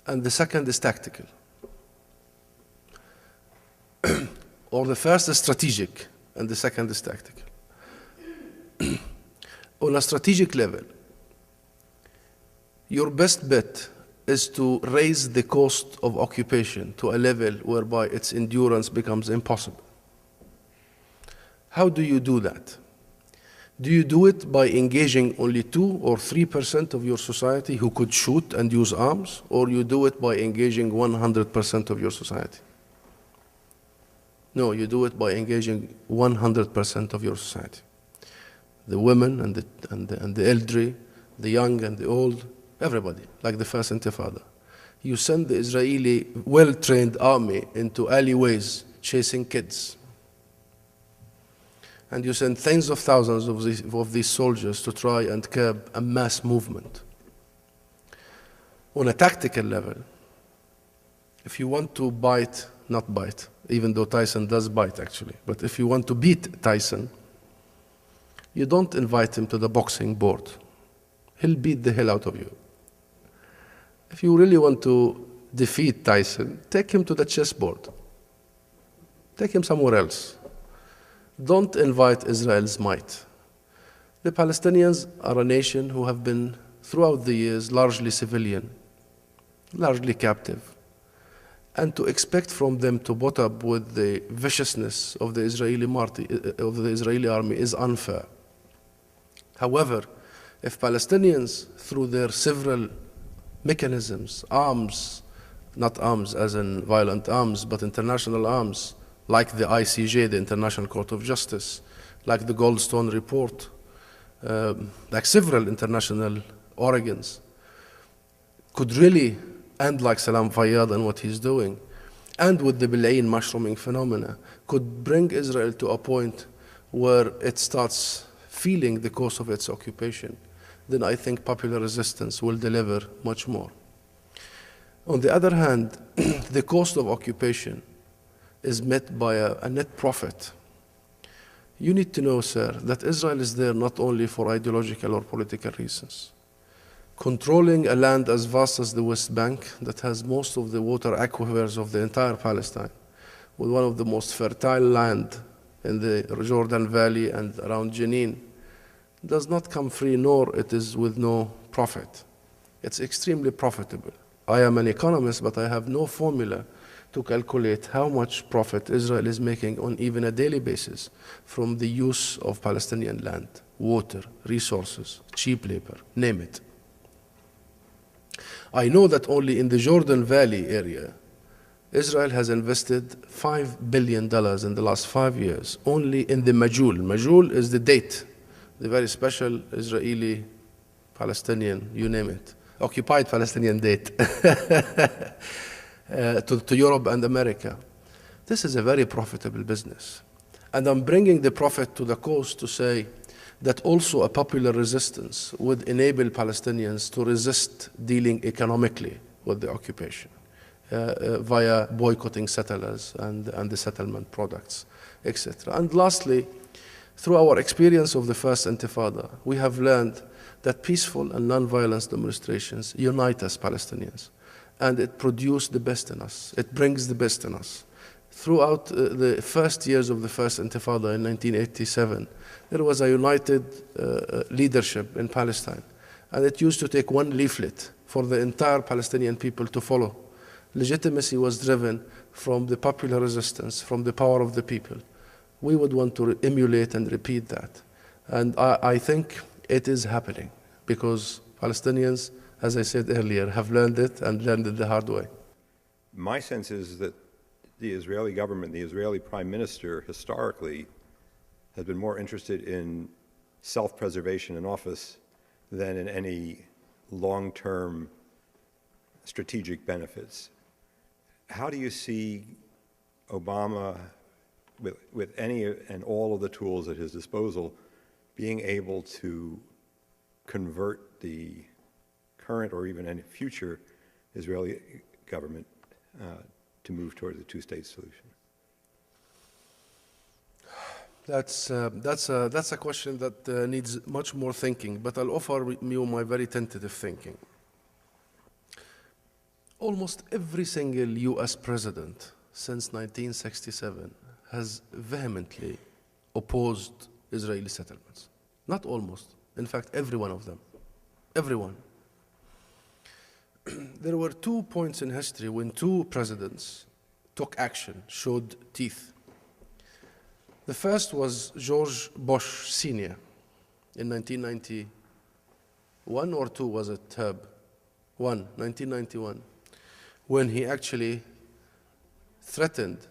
and the second is tactical. Or the first is strategic, and the second is tactical. On a strategic level, your best bet is to raise the cost of occupation to a level whereby its endurance becomes impossible. How do you do that? Do you do it by engaging only 2 or 3% of your society who could shoot and use arms, or you do it by engaging 100% of your society? No, you do it by engaging 100% of your society. The women and the elderly, the young and the old, everybody, like the first Intifada. You send the Israeli well-trained army into alleyways chasing kids. And you send tens of thousands of these soldiers to try and curb a mass movement. On a tactical level, if you want to not bite, even though Tyson does bite actually, but if you want to beat Tyson, you don't invite him to the boxing board. He'll beat the hell out of you. If you really want to defeat Tyson, take him to the chessboard. Take him somewhere else. Don't invite Israel's might. The Palestinians are a nation who have been, throughout the years, largely civilian, largely captive. And to expect from them to put up with the viciousness of the Israeli army is unfair. However, if Palestinians, through their several mechanisms, arms, not arms as in violent arms, but international arms, like the ICJ, the International Court of Justice, like the Goldstone Report, like several international organs, could really end like Salam Fayyad and what he's doing, and with the Bil'in mushrooming phenomena, could bring Israel to a point where it starts feeling the cost of its occupation, then I think popular resistance will deliver much more. On the other hand, the cost of occupation is met by a net profit. You need to know, sir, that Israel is there not only for ideological or political reasons. Controlling a land as vast as the West Bank that has most of the water aquifers of the entire Palestine, with one of the most fertile land in the Jordan Valley and around Jenin, does not come free, nor it is with no profit. It's extremely profitable. I am an economist, but I have no formula to calculate how much profit Israel is making on even a daily basis from the use of Palestinian land, water, resources, cheap labor, name it. I know that only in the Jordan Valley area, Israel has invested $5 billion in the last 5 years, only in the Majul. Majul is the date, the very special Israeli, Palestinian, you name it, occupied Palestinian date. To Europe and America. This is a very profitable business. And I'm bringing the profit to the coast to say that also a popular resistance would enable Palestinians to resist dealing economically with the occupation via boycotting settlers and the settlement products, etc. And lastly, through our experience of the First Intifada, we have learned that peaceful and non-violent demonstrations unite us Palestinians. And it produced the best in us. It brings the best in us. Throughout the first years of the First Intifada in 1987, there was a united leadership in Palestine. And it used to take one leaflet for the entire Palestinian people to follow. Legitimacy was driven from the popular resistance, from the power of the people. We would want to emulate and repeat that. And I think it is happening because Palestinians, as I said earlier, have learned it and learned it the hard way. My sense is that the Israeli government, the Israeli prime minister, historically, has been more interested in self-preservation in office than in any long-term strategic benefits. How do you see Obama, with any and all of the tools at his disposal, being able to convert the current or even any future Israeli government to move towards a two-state solution? That's a question that needs much more thinking, but I'll offer you my very tentative thinking. Almost every single U.S. president since 1967 has vehemently opposed Israeli settlements. Not almost. In fact, every one of them. Everyone. There were 2 points in history when 2 presidents took action, showed teeth. The first was George Bush Sr. in 1991 or 2, was it, Herb? 1991, when he actually threatened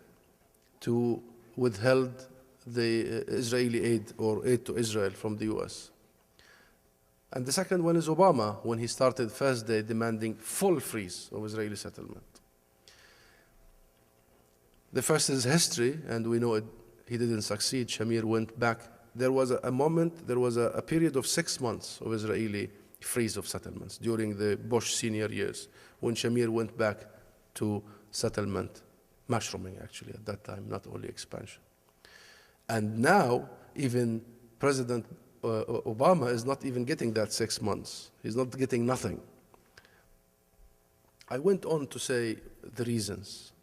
to withheld the Israeli aid or aid to Israel from the US. And the second one is Obama, when he started first day demanding full freeze of Israeli settlement. The first is history, and we know he didn't succeed. Shamir went back. There was a period of 6 months of Israeli freeze of settlements during the Bush senior years, when Shamir went back to settlement, mushrooming actually at that time, not only expansion. And now, even President Obama is not even getting that 6 months. He's not getting nothing. I went on to say the reasons.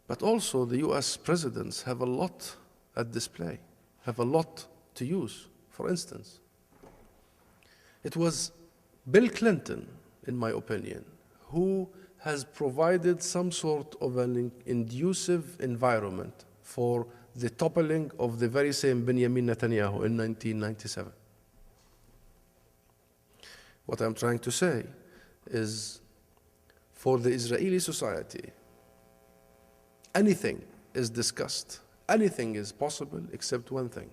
But also the US presidents have a lot at display, have a lot to use. For instance, it was Bill Clinton, in my opinion, who has provided some sort of an inducive environment for the toppling of the very same Benjamin Netanyahu in 1997. What I'm trying to say is, for the Israeli society, anything is discussed, anything is possible except one thing: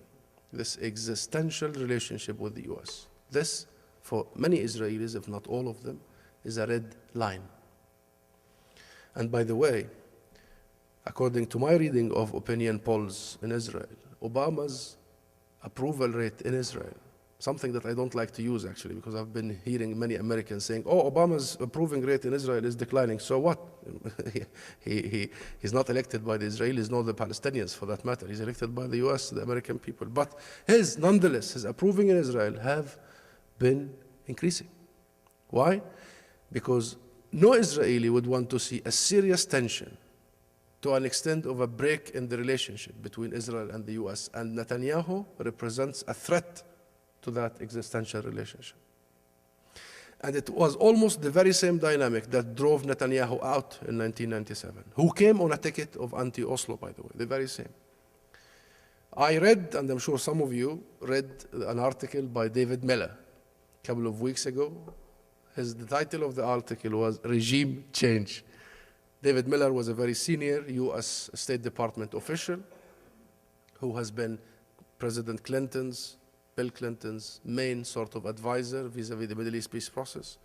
this existential relationship with the US. This, for many Israelis, if not all of them, is a red line. And by the way, according to my reading of opinion polls in Israel, Obama's approval rate in Israel, something that I don't like to use actually, because I've been hearing many Americans saying, oh, Obama's approving rate in Israel is declining, so what? He's not elected by the Israelis nor the Palestinians for that matter. He's elected by the US, the American people. But nonetheless, his approving in Israel have been increasing. Why? Because no Israeli would want to see a serious tension to an extent of a break in the relationship between Israel and the US. And Netanyahu represents a threat to that existential relationship. And it was almost the very same dynamic that drove Netanyahu out in 1997, who came on a ticket of anti-Oslo, by the way, the very same. I read, and I'm sure some of you read, an article by David Miller a couple of weeks ago. The title of the article was Regime Change. David Miller was a very senior US State Department official who has been President Bill Clinton's main sort of advisor vis-a-vis the Middle East peace process.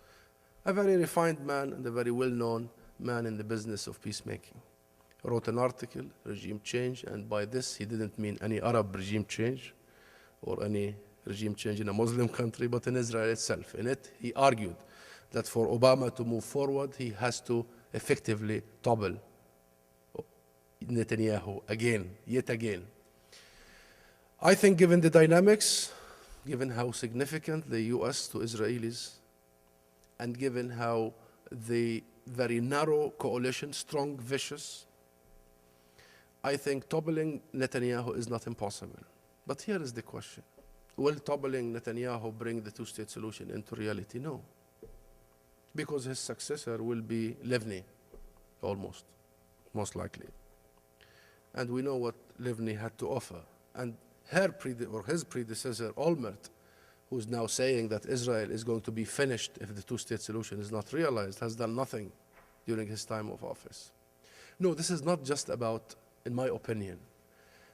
A very refined man and a very well-known man in the business of peacemaking. Wrote an article, Regime Change, and by this he didn't mean any Arab regime change or any regime change in a Muslim country, but in Israel itself. In it, he argued that for Obama to move forward, he has to effectively topple Netanyahu yet again. I think given the dynamics, given how significant the US to Israelis, and given how the very narrow coalition, strong, vicious, I think toppling Netanyahu is not impossible. But here is the question. Will toppling Netanyahu bring the two-state solution into reality? No. Because his successor will be Livni, most likely. And we know what Livni had to offer. And his predecessor, Olmert, who's now saying that Israel is going to be finished if the two-state solution is not realized, has done nothing during his time of office. No, this is not just about, in my opinion,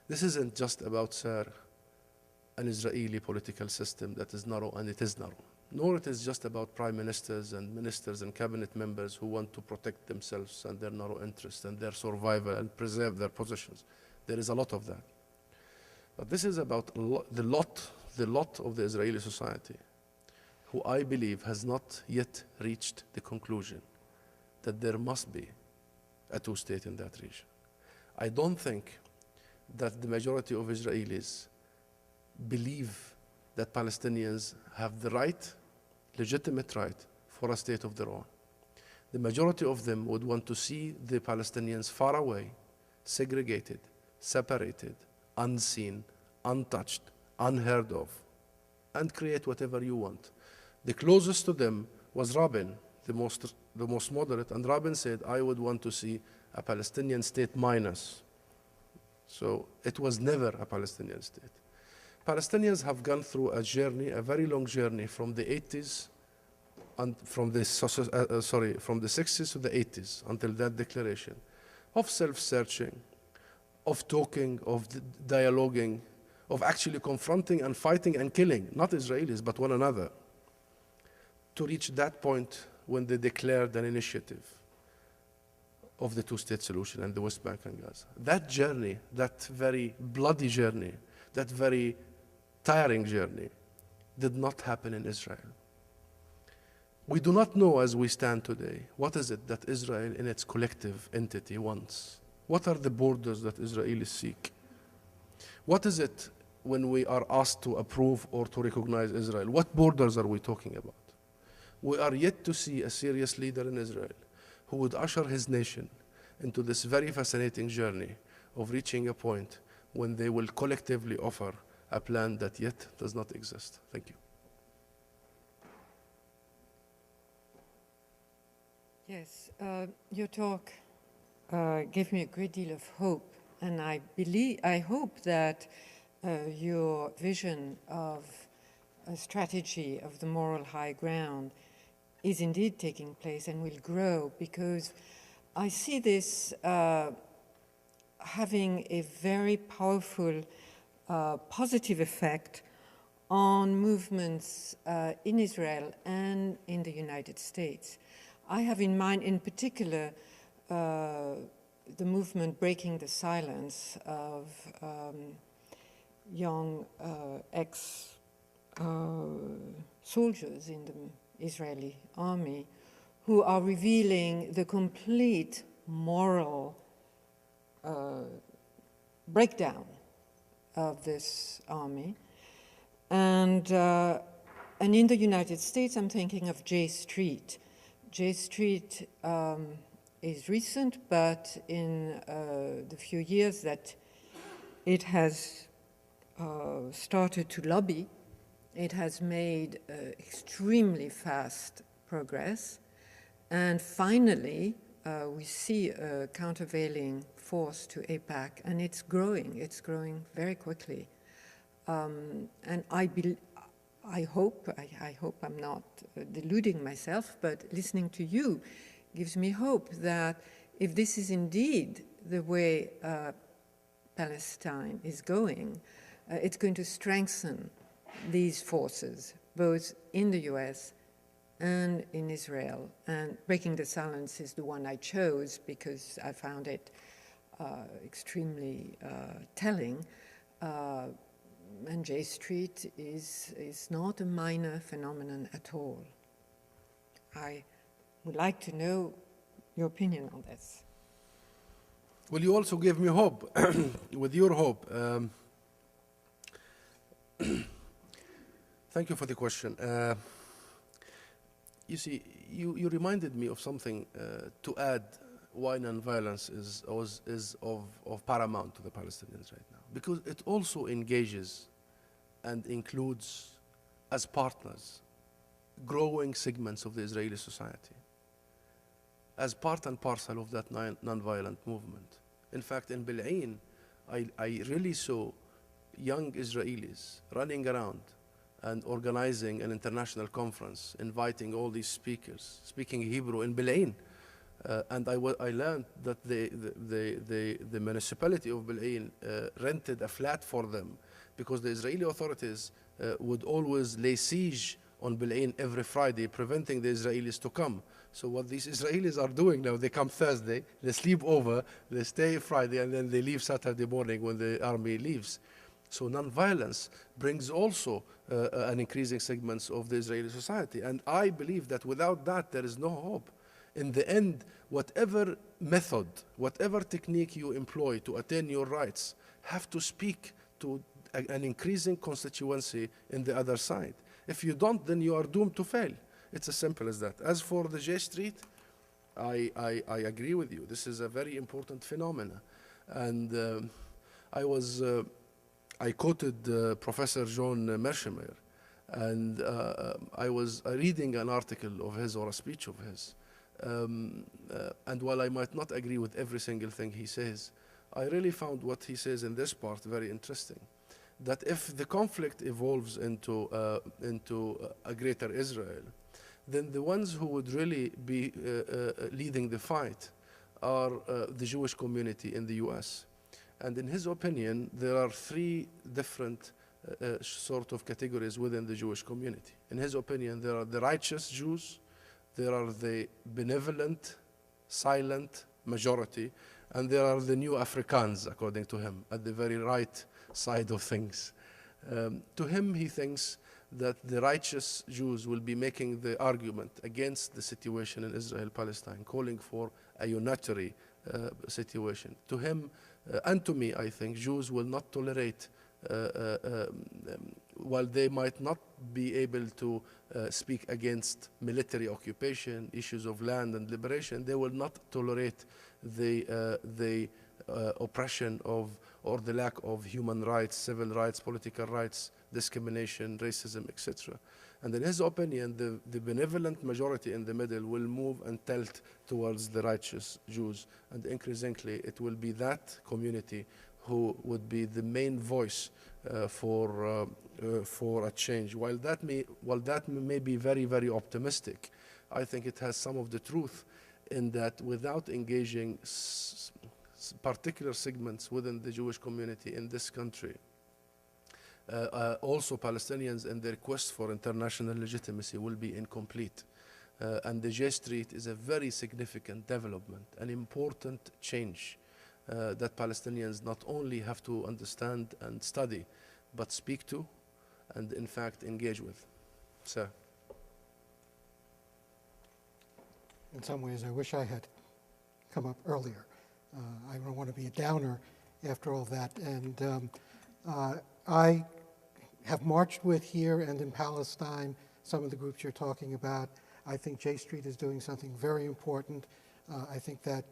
this isn't just about, sir, an Israeli political system that is narrow, and it is narrow. Nor it is just about prime ministers and cabinet members who want to protect themselves and their narrow interests and their survival and preserve their positions. There is a lot of that. But this is about the lot of the Israeli society, who I believe has not yet reached the conclusion that there must be a two-state in that region. I don't think that the majority of Israelis believe that Palestinians have the right, legitimate right, for a state of their own. The majority of them would want to see the Palestinians far away, segregated, separated, unseen, untouched, unheard of, and create whatever you want. The closest to them was Rabin, the most moderate, and Rabin said, I would want to see a Palestinian state minus. So it was never a Palestinian state. Palestinians have gone through a journey, a very long journey, from the 80s, and from the 60s to the 80s, until that declaration, of self-searching, of talking, of dialoguing, of actually confronting and fighting and killing, not Israelis, but one another, to reach that point when they declared an initiative of the two-state solution and the West Bank and Gaza. That journey, that very bloody journey, that very tiring journey, did not happen in Israel. We do not know as we stand today, what is it that Israel in its collective entity wants? What are the borders that Israelis seek? What is it when we are asked to approve or to recognize Israel? What borders are we talking about? We are yet to see a serious leader in Israel who would usher his nation into this very fascinating journey of reaching a point when they will collectively offer a plan that yet does not exist. Thank you. Yes, your talk gave me a great deal of hope, and I hope that your vision of a strategy of the moral high ground is indeed taking place and will grow, because I see this having a very powerful positive effect on movements in Israel and in the United States. I have in mind, in particular, the movement Breaking the Silence of young ex-soldiers in the Israeli army who are revealing the complete moral breakdown of this army. And in the United States, I'm thinking of J Street. J Street is recent, but in the few years that it has started to lobby, it has made extremely fast progress. And finally, we see a countervailing force to AIPAC, and it's growing very quickly. And I hope I'm not deluding myself, but listening to you gives me hope that if this is indeed the way Palestine is going, it's going to strengthen these forces, both in the US and in Israel. And Breaking the Silence is the one I chose because I found it extremely telling. And J Street is not a minor phenomenon at all. I would like to know your opinion on this. Well, you also gave me hope with your hope. Thank you for the question. You see, you reminded me of something to add why nonviolence is of paramount to the Palestinians right now. Because it also engages and includes as partners growing segments of the Israeli society as part and parcel of that nonviolent movement. In fact, in Bil'in, I really saw young Israelis running around and organizing an international conference, inviting all these speakers, speaking Hebrew in Bil'in. And I learned that the municipality of Bil'in rented a flat for them because the Israeli authorities would always lay siege on Bil'in every Friday, preventing the Israelis to come. So what these Israelis are doing now, they come Thursday, they sleep over, they stay Friday, and then they leave Saturday morning when the army leaves. So nonviolence brings also an increasing segments of the Israeli society. And I believe that without that, there is no hope. In the end, whatever method, whatever technique you employ to attain your rights have to speak to an increasing constituency in the other side. If you don't, then you are doomed to fail. It's as simple as that. As for the J Street, I agree with you. This is a very important phenomenon. And I quoted Professor John Mershemer, and I was reading an article of his or a speech of his. And while I might not agree with every single thing he says, I really found what he says in this part very interesting. That if the conflict evolves into a greater Israel, then the ones who would really be leading the fight are the Jewish community in the US. And in his opinion, there are three different sort of categories within the Jewish community. In his opinion, there are the righteous Jews, there are the benevolent, silent majority, and there are the new Afrikaans, according to him, at the very right side of things. To him, he thinks that the righteous Jews will be making the argument against the situation in Israel-Palestine, calling for a unitary situation. To him, and to me, I think, Jews will not tolerate, while they might not be able to speak against military occupation, issues of land and liberation, they will not tolerate the oppression of, or the lack of human rights, civil rights, political rights, discrimination, racism, etc. And in his opinion, the benevolent majority in the middle will move and tilt towards the righteous Jews. And increasingly, it will be that community who would be the main voice for a change. While that may be very, very optimistic, I think it has some of the truth in that without engaging particular segments within the Jewish community in this country, also Palestinians in their quest for international legitimacy will be incomplete. And the J Street is a very significant development, an important change that Palestinians not only have to understand and study, but speak to and in fact engage with. Sir. In some ways, I wish I had come up earlier. I don't want to be a downer after all that. And I have marched with here and in Palestine some of the groups you're talking about. I think J Street is doing something very important. I think that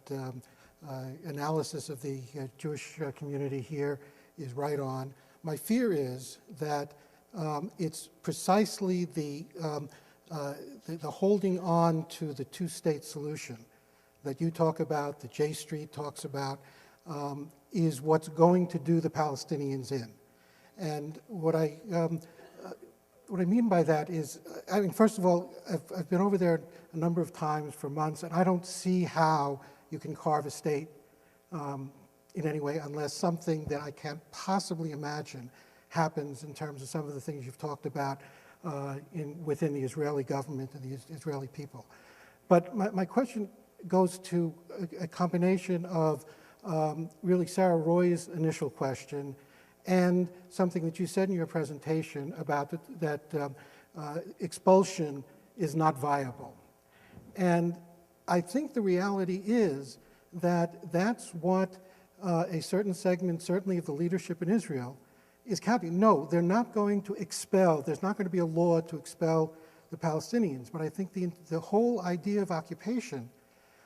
analysis of the Jewish community here is right on. My fear is that it's precisely the holding on to the two-state solution that you talk about, that J Street talks about, is what's going to do the Palestinians in. And what I mean by that is, I mean, first of all, I've been over there a number of times for months, and I don't see how you can carve a state in any way unless something that I can't possibly imagine happens in terms of some of the things you've talked about within the Israeli government and the Israeli people. But my question goes to a combination of really Sarah Roy's initial question and something that you said in your presentation about that expulsion is not viable. And I think the reality is that that's what a certain segment, certainly of the leadership in Israel, is counting. No, they're not going to expel, there's not going to be a law to expel the Palestinians. But I think the whole idea of occupation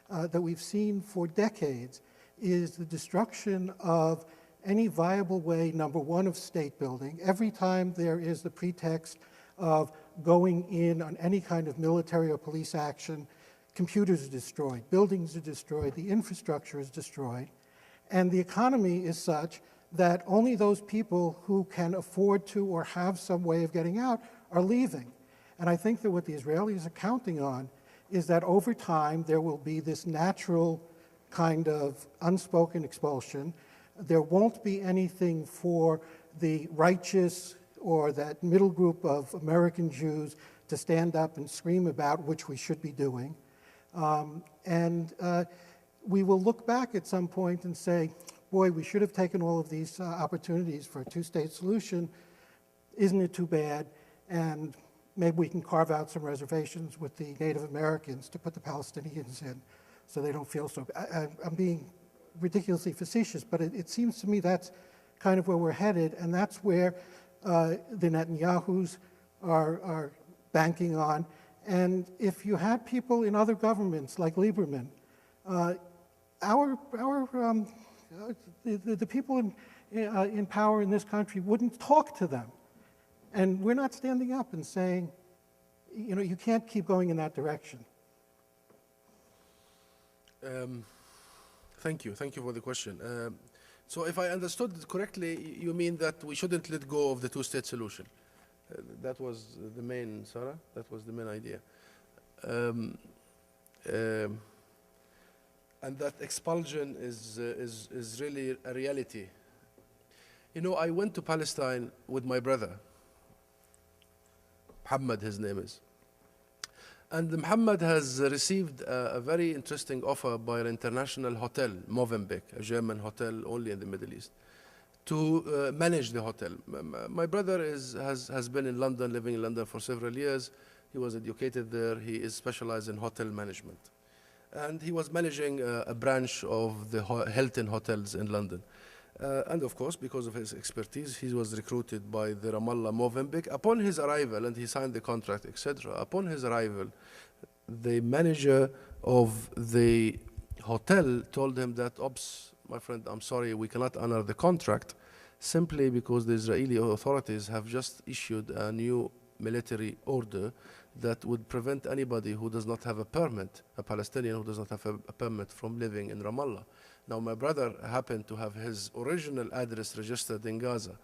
that we've seen for decades is the destruction of any viable way, number one, of state building. Every time there is the pretext of going in on any kind of military or police action, computers are destroyed, buildings are destroyed, the infrastructure is destroyed, and the economy is such that only those people who can afford to or have some way of getting out are leaving. And I think that what the Israelis are counting on is that over time there will be this natural kind of unspoken expulsion. There won't be anything for the righteous or that middle group of American Jews to stand up and scream about, which we should be doing. We will look back at some point and say, boy, we should have taken all of these opportunities for a two-state solution. Isn't it too bad? And maybe we can carve out some reservations with the Native Americans to put the Palestinians in so they don't feel so bad. I'm being ridiculously facetious, but it seems to me that's kind of where we're headed, and that's where the Netanyahus are banking on. And if you had people in other governments like Lieberman, the people in power in this country wouldn't talk to them. And we're not standing up and saying, you know, you can't keep going in that direction. Thank you for the question. So if I understood it correctly, you mean that we shouldn't let go of the two-state solution. That was the main, Sarah, that was the main idea. and that expulsion is really a reality. You know, I went to Palestine with my brother, Muhammad, his name is. And Muhammad has received a very interesting offer by an international hotel, Movenpick, a German hotel only in the Middle East, to manage the hotel. My brother has been in London, living in London for several years. He was educated there. He is specialized in hotel management. And he was managing a branch of the Hilton hotels in London. And of course, because of his expertise, he was recruited by the Ramallah Movenpick. Upon his arrival, and he signed the contract, etc. Upon his arrival, the manager of the hotel told him that, "Oops, my friend, I'm sorry, we cannot honor the contract simply because the Israeli authorities have just issued a new military order that would prevent anybody who does not have a permit, a Palestinian who does not have a permit, from living in Ramallah." Now, my brother happened to have his original address registered in Gaza.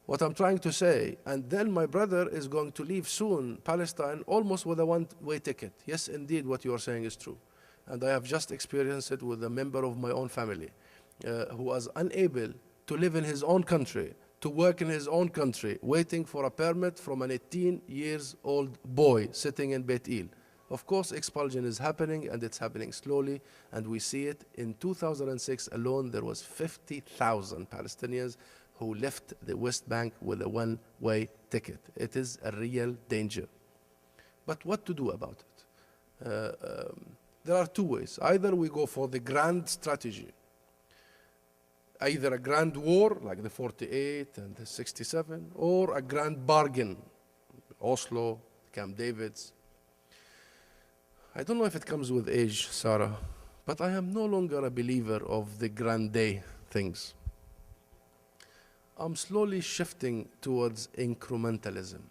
What I'm trying to say, and then my brother is going to leave soon Palestine almost with a one-way ticket. Yes, indeed, what you are saying is true. And I have just experienced it with a member of my own family who was unable to live in his own country, to work in his own country, waiting for a permit from an 18-year-old boy sitting in Beit El. Of course, expulsion is happening, and it's happening slowly, and we see it. In 2006 alone, there was 50,000 Palestinians who left the West Bank with a one-way ticket. It is a real danger. But what to do about it? There are two ways. Either we go for the grand strategy, either a grand war like the 48 and the 67, or a grand bargain, Oslo, Camp David's. I don't know if it comes with age, Sarah, but I am no longer a believer of the grand day things. I'm slowly shifting towards incrementalism.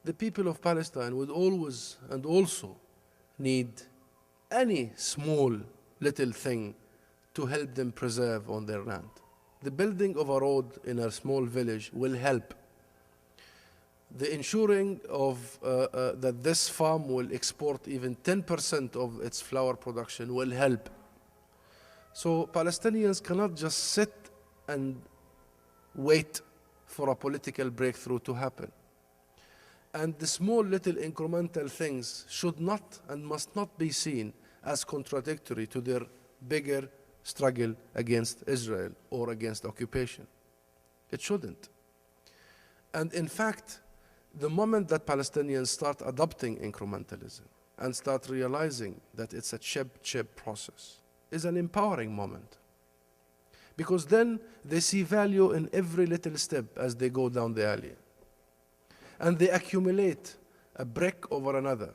The people of Palestine would always and also need any small little thing to help them preserve on their land. The building of a road in a small village will help. The ensuring of that this farm will export even 10% of its flour production will help. So Palestinians cannot just sit and wait for a political breakthrough to happen. And the small little incremental things should not and must not be seen as contradictory to their bigger struggle against Israel or against occupation. It shouldn't. And in fact, the moment that Palestinians start adopting incrementalism and start realizing that it's a chip process is an empowering moment. Because then they see value in every little step as they go down the alley. And they accumulate a brick over another.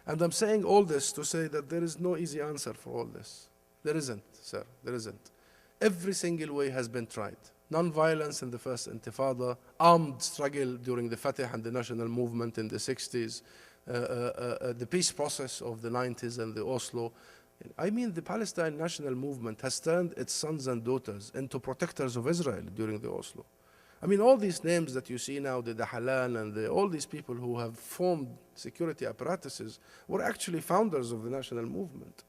And I'm saying all this to say that there is no easy answer for all this. There isn't, sir, there isn't. Every single way has been tried. Non-violence in the first Intifada, armed struggle during the Fatah and the national movement in the 60s, the peace process of the 90s and the Oslo. I mean, the Palestine national movement has turned its sons and daughters into protectors of Israel during the Oslo. I mean, all these names that you see now, the Dahalan and all these people who have formed security apparatuses were actually founders of the national movement.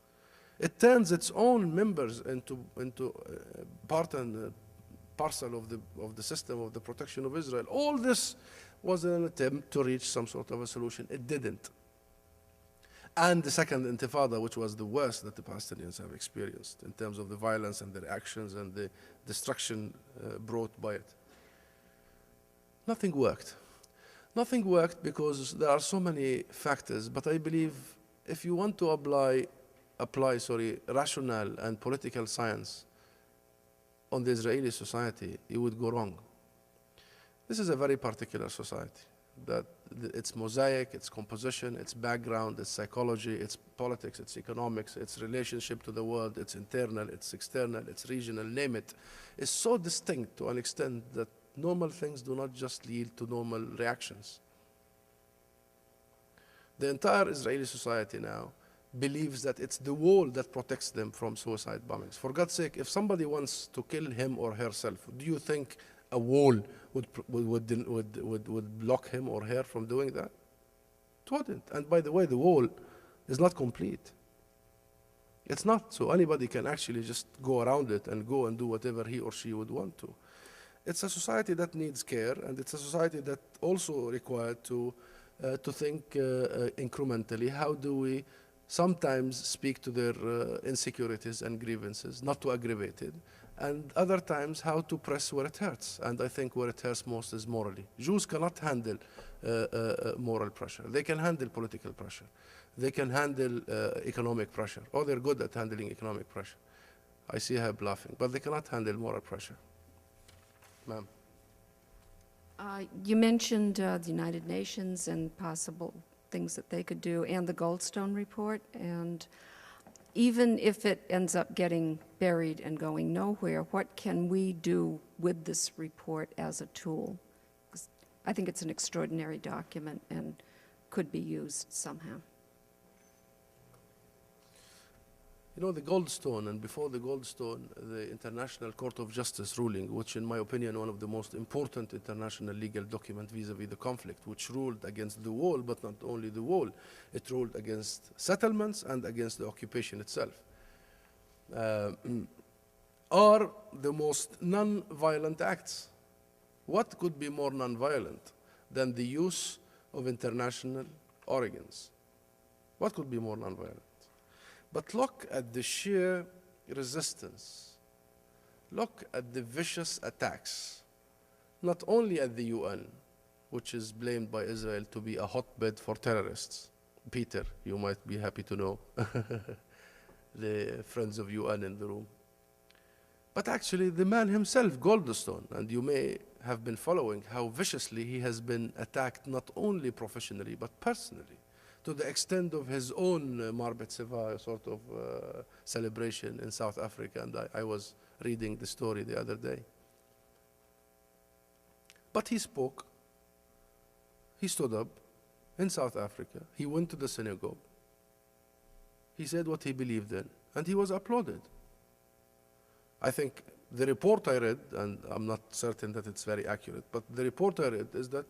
It turns its own members into part and parcel of the system of the protection of Israel. All this was an attempt to reach some sort of a solution. It didn't. And the second Intifada, which was the worst that the Palestinians have experienced in terms of the violence and their actions and the destruction brought by it. Nothing worked. Nothing worked because there are so many factors, but I believe if you want to apply rational and political science on the Israeli society, you would go wrong. This is a very particular society, that its mosaic, its composition, its background, its psychology, its politics, its economics, its relationship to the world, its internal, its external, its regional, name it, is so distinct to an extent that normal things do not just lead to normal reactions. The entire Israeli society now believes that it's the wall that protects them from suicide bombings. For God's sake, if somebody wants to kill him or herself, do you think a wall would block him or her from doing that? It wouldn't. And by the way, the wall is not complete. It's not, so anybody can actually just go around it and go and do whatever he or she would want to. It's a society that needs care, and it's a society that also required to think incrementally. How do we sometimes speak to their insecurities and grievances, not to aggravate it, and other times how to press where it hurts. And I think where it hurts most is morally. Jews cannot handle moral pressure. They can handle political pressure. They can handle economic pressure. Oh, they're good at handling economic pressure. I see Hab laughing, but they cannot handle moral pressure. Ma'am. You mentioned the United Nations and possible things that they could do, and the Goldstone report, and even if it ends up getting buried and going nowhere, what can we do with this report as a tool? 'Cause I think it's an extraordinary document and could be used somehow. You know, the Goldstone, and before the Goldstone, the International Court of Justice ruling, which in my opinion, one of the most important international legal document vis-a-vis the conflict, which ruled against the wall, but not only the wall, it ruled against settlements and against the occupation itself, are the most non-violent acts. What could be more non-violent than the use of international organs? What could be more non-violent? But look at the sheer resistance. Look at the vicious attacks, not only at the UN, which is blamed by Israel to be a hotbed for terrorists. Peter, you might be happy to know, the friends of UN in the room. But actually, the man himself, Goldstone, and you may have been following how viciously he has been attacked, not only professionally, but personally, to the extent of his own Marbet Seva sort of celebration in South Africa, and I was reading the story the other day. But he spoke, he stood up in South Africa, he went to the synagogue, he said what he believed in, and he was applauded. I think the report I read, and I'm not certain that it's very accurate, but the report I read is that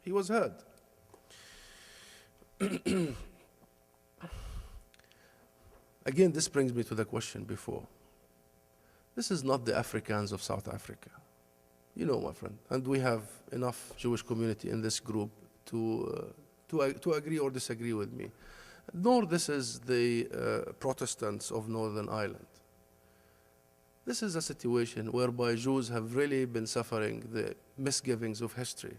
he was heard. Again, this brings me to the question before. This is not the Africans of South Africa. You know, my friend, and we have enough Jewish community in this group to agree or disagree with me. Nor this is the Protestants of Northern Ireland. This is a situation whereby Jews have really been suffering the misgivings of history.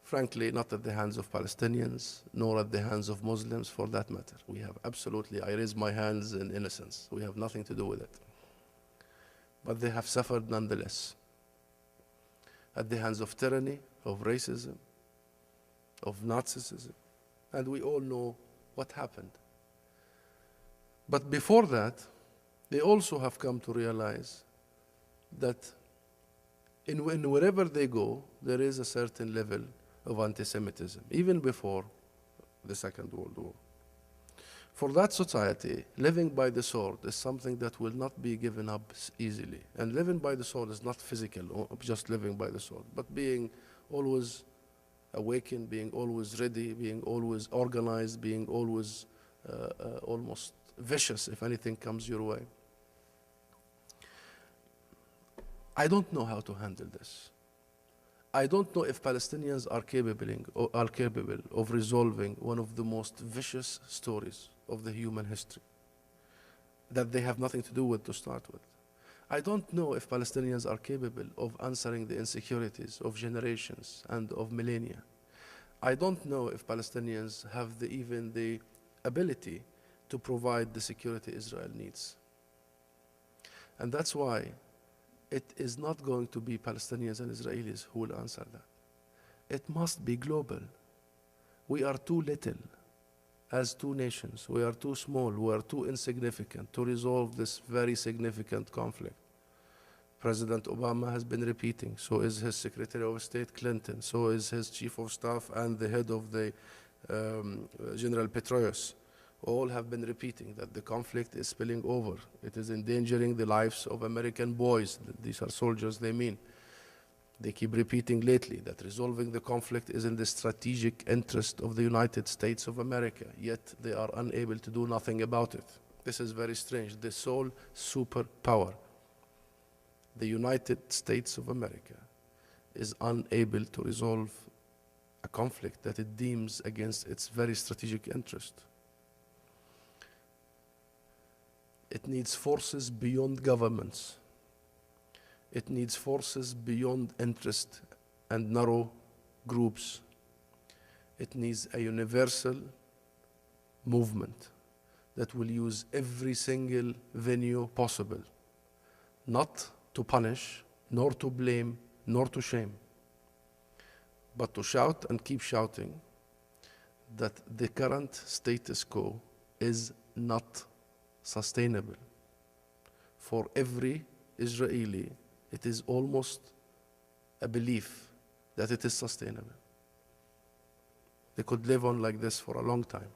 Frankly, not at the hands of Palestinians, nor at the hands of Muslims for that matter. We have absolutely, I raise my hands in innocence. We have nothing to do with it. But they have suffered nonetheless. At the hands of tyranny, of racism, of Nazism, and we all know what happened. But before that, they also have come to realize that in wherever they go, there is a certain level of anti-Semitism, even before the Second World War. For that society, living by the sword is something that will not be given up easily. And living by the sword is not physical, or just living by the sword, but being always awakened, being always ready, being always organized, being always almost vicious if anything comes your way. I don't know how to handle this. I don't know if Palestinians are capable of resolving one of the most vicious stories of the human history that they have nothing to do with to start with. I don't know if Palestinians are capable of answering the insecurities of generations and of millennia. I don't know if Palestinians have even the ability to provide the security Israel needs. And that's why it is not going to be Palestinians and Israelis who will answer that. It must be global. We are too little as two nations. We are too small. We are too insignificant to resolve this very significant conflict. President Obama has been repeating, so is his Secretary of State Clinton, so is his Chief of Staff and the head of the General Petraeus. All have been repeating that the conflict is spilling over. It is endangering the lives of American boys. These are soldiers, they mean. They keep repeating lately that resolving the conflict is in the strategic interest of the United States of America, yet they are unable to do nothing about it. This is very strange. The sole superpower, the United States of America, is unable to resolve a conflict that it deems against its very strategic interest. It needs forces beyond governments. It needs forces beyond interest and narrow groups. It needs a universal movement that will use every single venue possible, not to punish, nor to blame, nor to shame, but to shout and keep shouting that the current status quo is not sustainable. For every Israeli, it is almost a belief that it is sustainable. They could live on like this for a long time.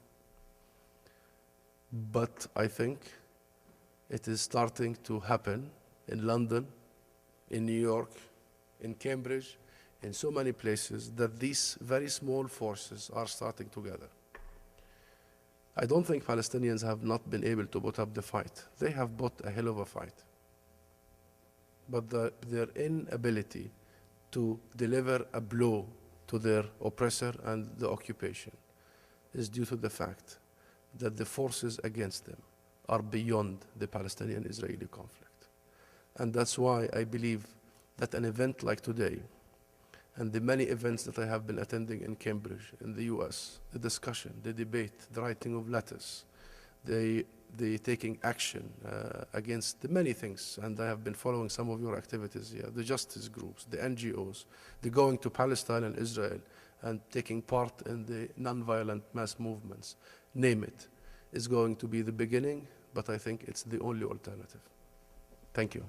But I think it is starting to happen in London, in New York, in Cambridge, in so many places that these very small forces are starting together. I don't think Palestinians have not been able to put up the fight. They have put a hell of a fight. But their inability to deliver a blow to their oppressor and the occupation is due to the fact that the forces against them are beyond the Palestinian-Israeli conflict. And that's why I believe that an event like today, and the many events that I have been attending in Cambridge, in the US, the discussion, the debate, the writing of letters, the taking action against the many things, and I have been following some of your activities here, the justice groups, the NGOs, the going to Palestine and Israel, and taking part in the nonviolent mass movements, name it, is going to be the beginning, but I think it's the only alternative. Thank you.